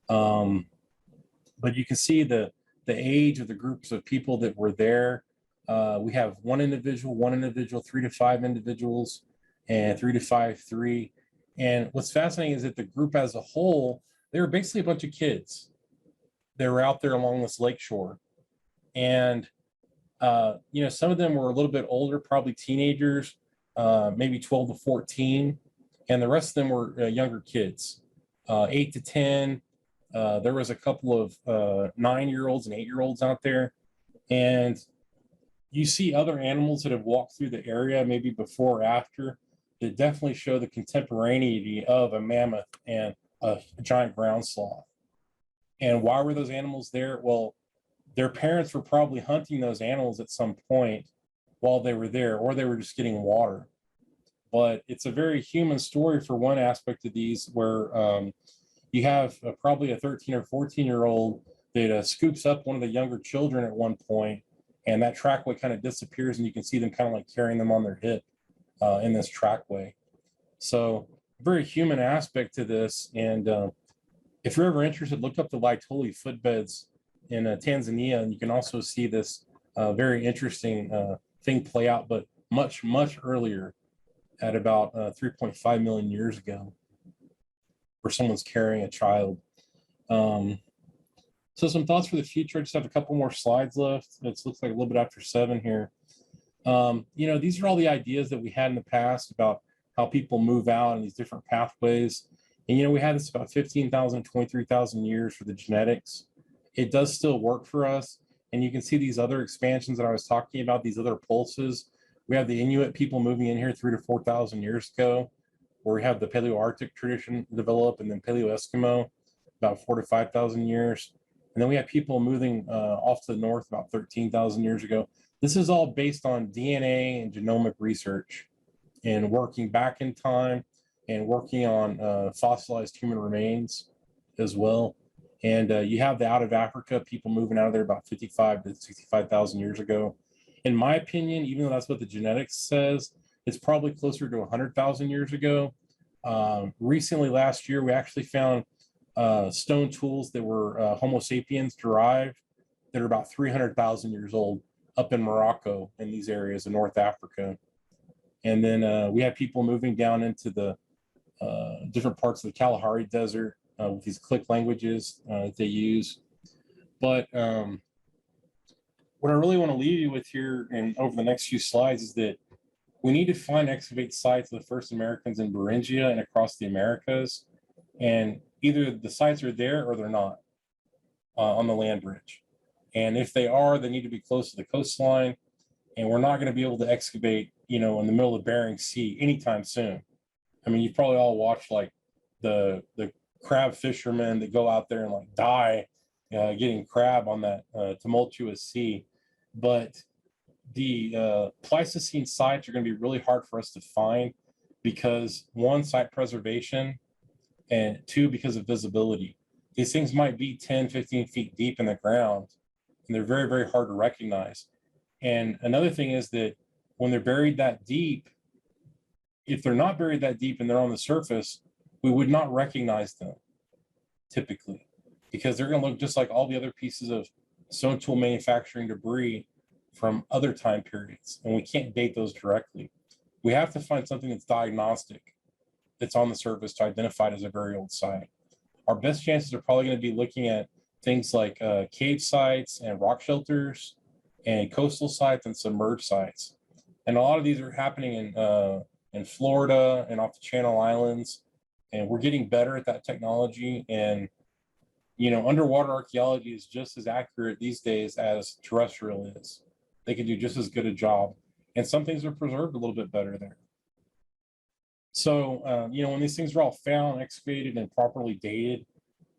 But you can see the age of the groups of people that were there. We have 1 individual, 3 to 5 individuals, and 3 to 5, 3. And what's fascinating is that the group as a whole, they were basically a bunch of kids. They were out there along this lake shore. And, you know, some of them were a little bit older, probably teenagers, maybe 12 to 14. And the rest of them were younger kids, 8 to 10. There was a couple of 9-year-olds and 8-year-olds out there. And you see other animals that have walked through the area, maybe before or after, that definitely show the contemporaneity of a mammoth and a giant ground sloth. And why were those animals there? Well, their parents were probably hunting those animals at some point while they were there, or they were just getting water. But it's a very human story for one aspect of these, where you have probably a 13 or 14-year-old that scoops up one of the younger children at one point, and that trackway kind of disappears, and you can see them kind of like carrying them on their hip in this trackway. So very human aspect to this. And if you're ever interested, look up the Laetoli footbeds in Tanzania, and you can also see this very interesting thing play out, but much, much earlier, at about 3.5 million years ago, where someone's carrying a child. So some thoughts for the future. I just have a couple more slides left. It looks like a little bit after 7 here. You know, these are all the ideas that we had in the past about how people move out in these different pathways. And, you know, we had this about 15,000, 23,000 years for the genetics. It does still work for us. And you can see these other expansions that I was talking about, these other pulses. We have the Inuit people moving in here 3,000 to 4,000 years ago, where we have the Paleo-Arctic tradition develop, and then Paleo-Eskimo about 4,000 to 5,000 years. And then we have people moving off to the north about 13,000 years ago. This is all based on DNA and genomic research, and working back in time, and working on fossilized human remains as well. And you have the out of Africa, people moving out of there about 55 to 65,000 years ago. In my opinion, even though that's what the genetics says, it's probably closer to 100,000 years ago. Recently, last year, we actually found stone tools that were Homo sapiens derived that are about 300,000 years old up in Morocco, in these areas in North Africa. And then we have people moving down into the different parts of the Kalahari Desert with these click languages that they use. But what I really want to leave you with here and over the next few slides is that we need to find excavate sites of the first Americans in Beringia and across the Americas. And either the sites are there or they're not on the land bridge. And if they are, they need to be close to the coastline. And we're not going to be able to excavate, in the middle of Bering Sea anytime soon. I mean, you've probably all watched like the crab fishermen that go out there and like die getting crab on that tumultuous sea. But the Pleistocene sites are going to be really hard for us to find because one, site preservation, and two, because of visibility. These things might be 10, 15 feet deep in the ground, and they're very, very hard to recognize. And another thing is that when they're buried that deep, if they're not buried that deep and they're on the surface, we would not recognize them typically, because they're going to look just like all the other pieces of stone tool manufacturing debris from other time periods, and we can't date those directly. We have to find something that's diagnostic, that's on the surface to identify it as a very old site. Our best chances are probably going to be looking at things like cave sites and rock shelters and coastal sites and submerged sites. And a lot of these are happening in Florida and off the Channel Islands, and we're getting better at that technology. And underwater archaeology is just as accurate these days as terrestrial is. They can do just as good a job, and some things are preserved a little bit better there. So, when these things are all found, excavated, and properly dated,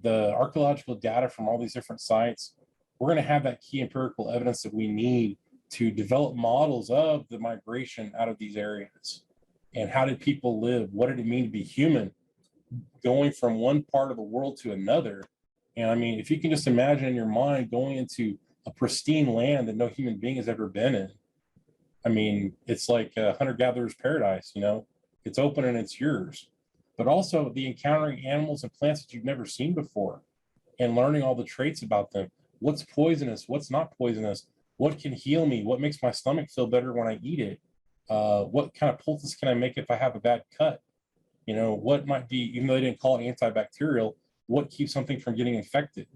the archaeological data from all these different sites, we're going to have that key empirical evidence that we need to develop models of the migration out of these areas. And how did people live? What did it mean to be human going from one part of the world to another? And I mean, if you can just imagine in your mind going into a pristine land that no human being has ever been in, I mean, it's like a hunter-gatherer's paradise, it's open and it's yours. But also the encountering animals and plants that you've never seen before and learning all the traits about them. What's poisonous? What's not poisonous? What can heal me? What makes my stomach feel better when I eat it? What kind of poultice can I make if I have a bad cut? What might be, even though they didn't call it antibacterial, what keeps something from getting infected?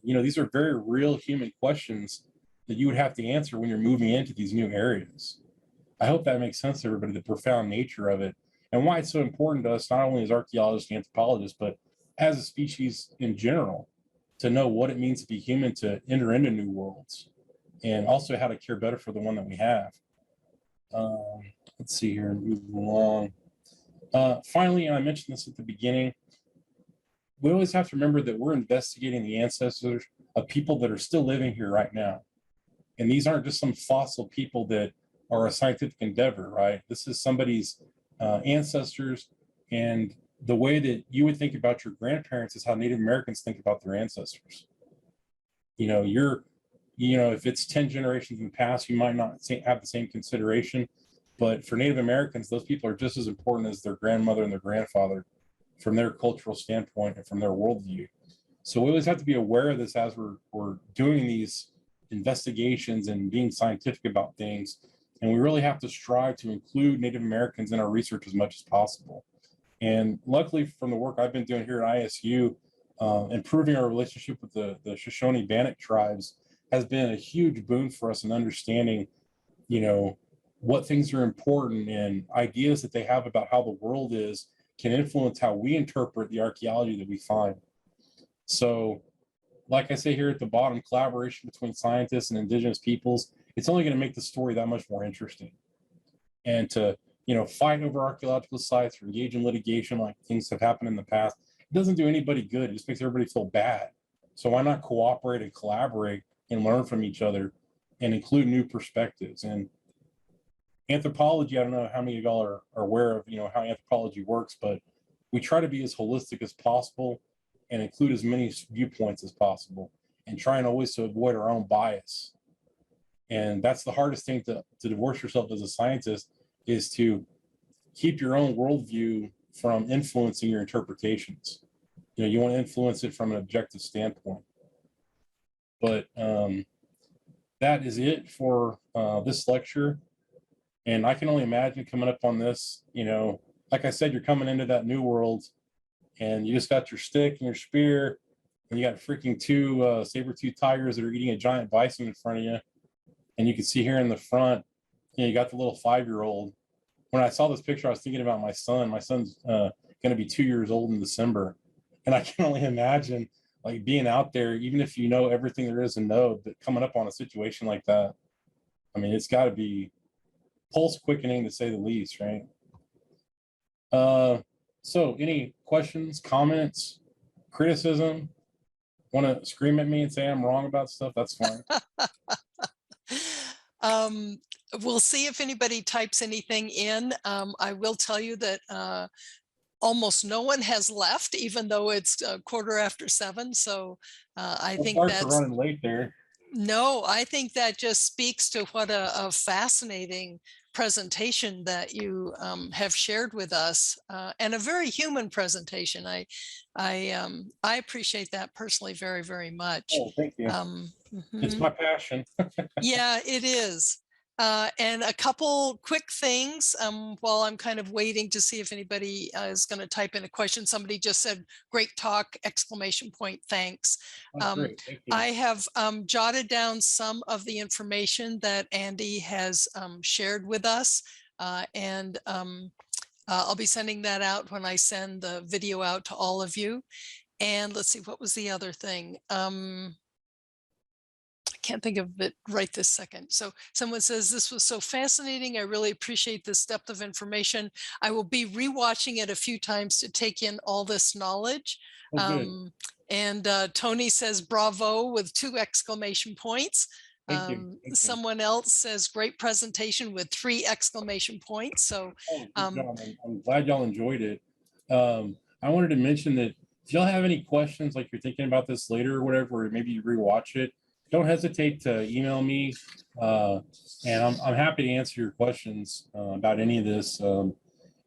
These are very real human questions that you would have to answer when you're moving into these new areas. I hope that makes sense to everybody, the profound nature of it and why it's so important to us, not only as archaeologists and anthropologists, but as a species in general, to know what it means to be human, to enter into new worlds, and also how to care better for the one that we have. Let's see here, moving along. Finally, and I mentioned this at the beginning, we always have to remember that we're investigating the ancestors of people that are still living here right now. And these aren't just some fossil people that are a scientific endeavor, right? This is somebody's ancestors, and the way that you would think about your grandparents is how Native Americans think about their ancestors. If it's 10 generations in the past, you might not have the same consideration, but for Native Americans, those people are just as important as their grandmother and their grandfather from their cultural standpoint and from their worldview. So we always have to be aware of this as we're doing these investigations and being scientific about things. And we really have to strive to include Native Americans in our research as much as possible. And luckily, from the work I've been doing here at ISU, improving our relationship with the Shoshone-Bannock tribes has been a huge boon for us in understanding, what things are important, and ideas that they have about how the world is can influence how we interpret the archaeology that we find. So, like I say here at the bottom, collaboration between scientists and indigenous peoples, it's only going to make the story that much more interesting. And to, fight over archaeological sites or engage in litigation like things have happened in the past, it doesn't do anybody good. It just makes everybody feel bad. So why not cooperate and collaborate and learn from each other and include new perspectives? And anthropology, I don't know how many of y'all are aware of, how anthropology works, but we try to be as holistic as possible and include as many viewpoints as possible and try and always to avoid our own bias. And that's the hardest thing to divorce yourself as a scientist, is to keep your own worldview from influencing your interpretations. You want to influence it from an objective standpoint. But that is it for this lecture. And I can only imagine coming up on this, like I said, you're coming into that new world, and you just got your stick and your spear, and you got freaking two saber-tooth tigers that are eating a giant bison in front of you. And you can see here in the front, you got the little 5-year-old. When I saw this picture, I was thinking about my son. My son's going to be 2 years old in December. And I can only imagine like being out there, even if you know everything there is to know, but coming up on a situation like that. I mean, it's got to be pulse quickening to say the least, right? So any questions, comments, criticism? Want to scream at me and say I'm wrong about stuff? That's fine. We'll see if anybody types anything in. I will tell you that almost no one has left, even though it's 7:15. So I think Sorry that's for running late there. no, I think that just speaks to what a fascinating presentation that you have shared with us, and a very human presentation. I appreciate that personally very, very much. Oh, thank you. It's my passion. Yeah, it is. And a couple quick things while I'm kind of waiting to see if anybody is going to type in a question. Somebody just said, great talk, exclamation point, thanks. Great. Thank you. I have jotted down some of the information that Andy has shared with us. And I'll be sending that out when I send the video out to all of you. And let's see, what was the other thing? Can't think of it right this second. So someone says, this was so fascinating. I really appreciate this depth of information. I will be rewatching it a few times to take in all this knowledge. Oh, and Tony says, bravo, with 2 exclamation points. Thank you. Thank you. Someone else says, great presentation with 3 exclamation points. So I'm glad y'all enjoyed it. I wanted to mention that if y'all have any questions, like you're thinking about this later or whatever, or maybe you rewatch it, don't hesitate to email me, and I'm happy to answer your questions about any of this. And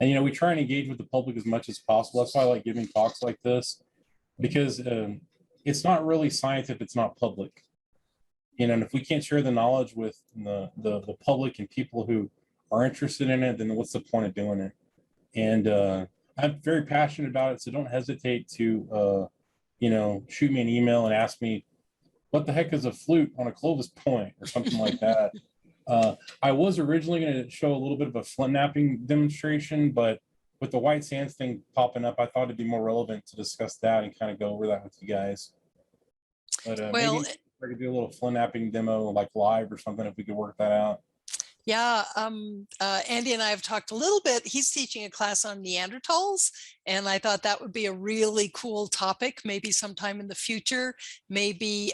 we try and engage with the public as much as possible. That's why I like giving talks like this, because it's not really science if it's not public. And if we can't share the knowledge with the public and people who are interested in it, then what's the point of doing it? And I'm very passionate about it, so don't hesitate to shoot me an email and ask me, what the heck is a flute on a Clovis point or something like that. I was originally going to show a little bit of a flint napping demonstration, but with the white sands thing popping up, I thought it'd be more relevant to discuss that and kind of go over that with you guys. But well, maybe I could do a little flint napping demo like live or something if we could work that out. yeah, Andy and I have talked a little bit. He's teaching a class on Neanderthals, and I thought that would be a really cool topic, maybe sometime in the future, maybe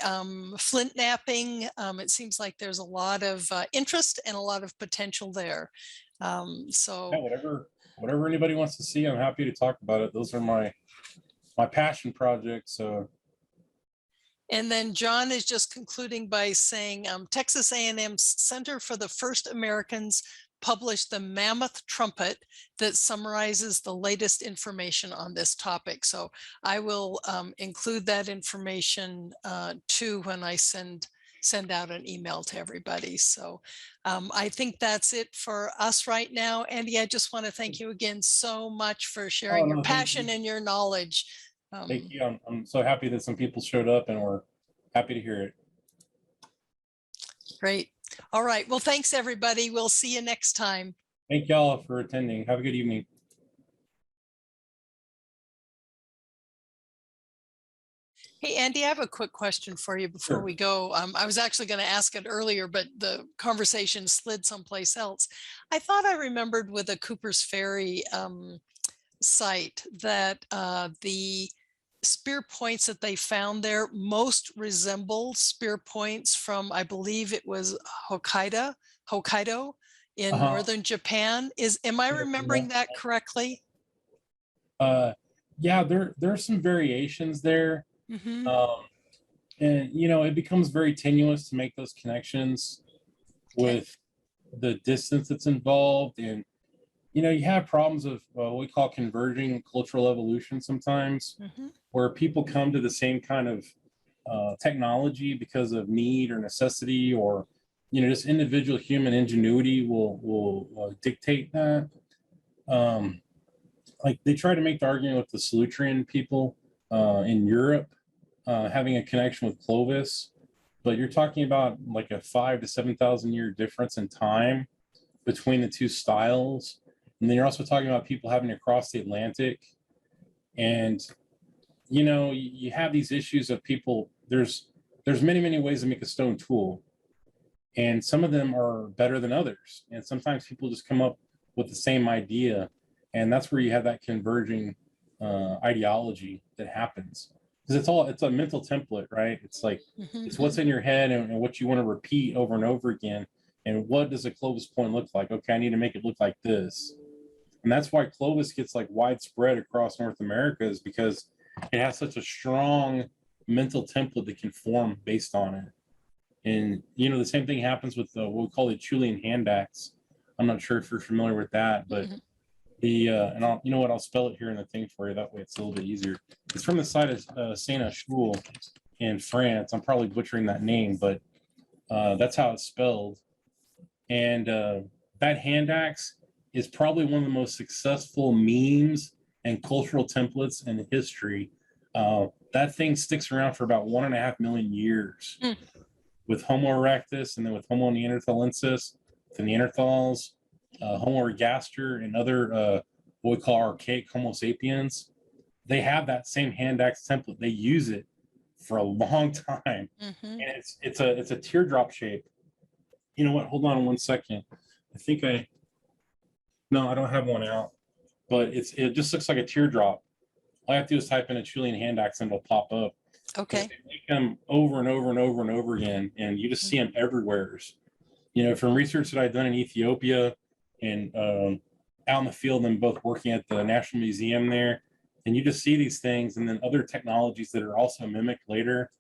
flint napping. It seems like there's a lot of interest and a lot of potential there. So yeah, whatever anybody wants to see, I'm happy to talk about it. Those are my passion projects. So. And then John is just concluding by saying Texas A&M's Center for the First Americans published the Mammoth Trumpet that summarizes the latest information on this topic. So I will include that information too when I send out an email to everybody. So I think that's it for us right now. Andy, I just want to thank you again so much for sharing your passion and your knowledge. Thank you. I'm so happy that some people showed up and we're happy to hear it. Great. All right. Well, thanks, everybody. We'll see you next time. Thank y'all for attending. Have a good evening. Hey, Andy, I have a quick question for you before we go. I was actually going to ask it earlier, but the conversation slid someplace else. I thought I remembered with the Cooper's Ferry site that the spear points that they found there most resembled spear points from, I believe it was Hokkaido in northern Japan. Am I remembering that correctly? Yeah, there's some variations there. Mm-hmm. And it becomes very tenuous to make those connections with the distance that's involved. And you have problems of what we call converging cultural evolution sometimes, where people come to the same kind of technology because of need or necessity, or just individual human ingenuity will dictate that. like they try to make the argument with the Solutrean people in Europe having a connection with Clovis, but you're talking about like a 5,000 to 7,000 year difference in time between the two styles. And then you're also talking about people having to cross the Atlantic. And, you know, you have these issues of people, there's many ways to make a stone tool. And some of them are better than others. And sometimes people just come up with the same idea. And that's where you have that converging ideology that happens. Because it's a mental template, right? It's like, it's what's in your head and what you want to repeat over and over again. And what does a Clovis point look like? Okay, I need to make it look like this. And that's why Clovis gets like widespread across North America, is because it has such a strong mental template that can form based on it. And, you know, the same thing happens with what we call the Acheulean hand axe. I'm not sure if you're familiar with that, but and I'll, you know what, I'll spell it here in the thing for you. That way it's a little bit easier. It's from the site of Saint Acheulean in France. I'm probably butchering that name, but that's how it's spelled. And that hand axe is probably one of the most successful memes and cultural templates in history. That thing sticks around for about 1.5 million years with Homo erectus, and then with Homo neanderthalensis, the Neanderthals, Homo ergaster, and other what we call archaic Homo sapiens. They have that same hand axe template. They use it for a long time, and it's a teardrop shape. You know what? Hold on 1 second. I think no, I don't have one out, but it just looks like a teardrop. All I have to do is type in a Acheulean hand axe and it'll pop up. Okay. They make them over and over and over and over again, and you just see them everywhere. You know, from research that I've done in Ethiopia and out in the field, and both working at the National Museum there, and you just see these things, and then other technologies that are also mimicked later,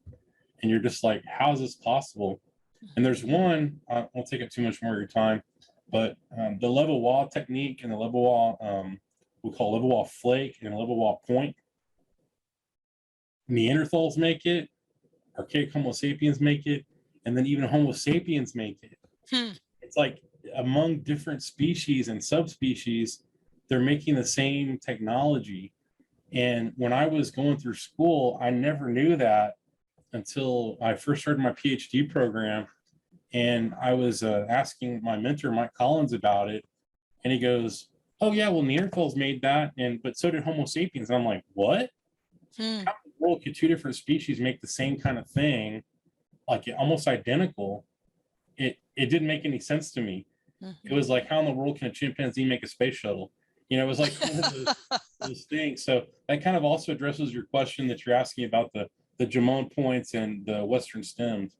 and you're just like, how is this possible? And there's one, I won't take up too much more of your time, but the level wall technique and the level wall, we call level wall flake and level wall point. Neanderthals make it, archaic Homo sapiens make it, and then even Homo sapiens make it. It's like among different species and subspecies, they're making the same technology. And when I was going through school, I never knew that until I first started my PhD program. And I was asking my mentor, Mike Collins, about it. And he goes, oh yeah, well, Neanderthals made that, but so did Homo sapiens. And I'm like, what? How in the world could two different species make the same kind of thing, like almost identical? It didn't make any sense to me. It was like, how in the world can a chimpanzee make a space shuttle? You know, it was like one of those things. So that kind of also addresses your question that you're asking about the Jamon points and the Western stems.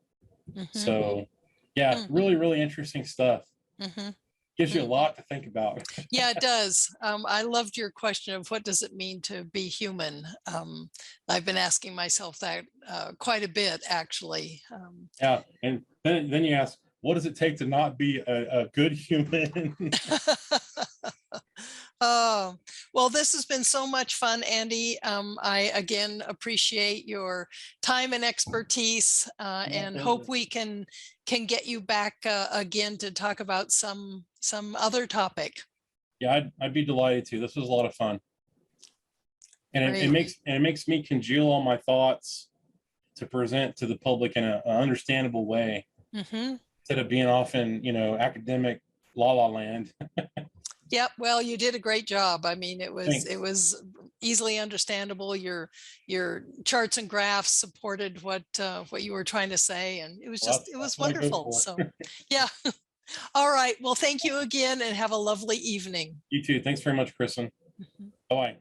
So yeah, really interesting stuff. Gives you a lot to think about. Yeah, it does. I loved your question of what does it mean to be human? I've been asking myself that quite a bit, actually. Yeah, and then you ask, what does it take to not be a good human? Oh, well, this has been so much fun, Andy. I again appreciate your time and expertise, and hope we can get you back again to talk about some other topic. Yeah, I'd be delighted to. This was a lot of fun, and it makes me congeal all my thoughts to present to the public in an understandable way, instead of being off in, you know, academic la la land. Yep. Well, you did a great job. I mean, Thanks. it was easily understandable. Your charts and graphs supported what you were trying to say, and it was just it was wonderful. So, yeah. All right. Well, thank you again, and have a lovely evening. You too. Thanks very much, Kristen. Bye-bye.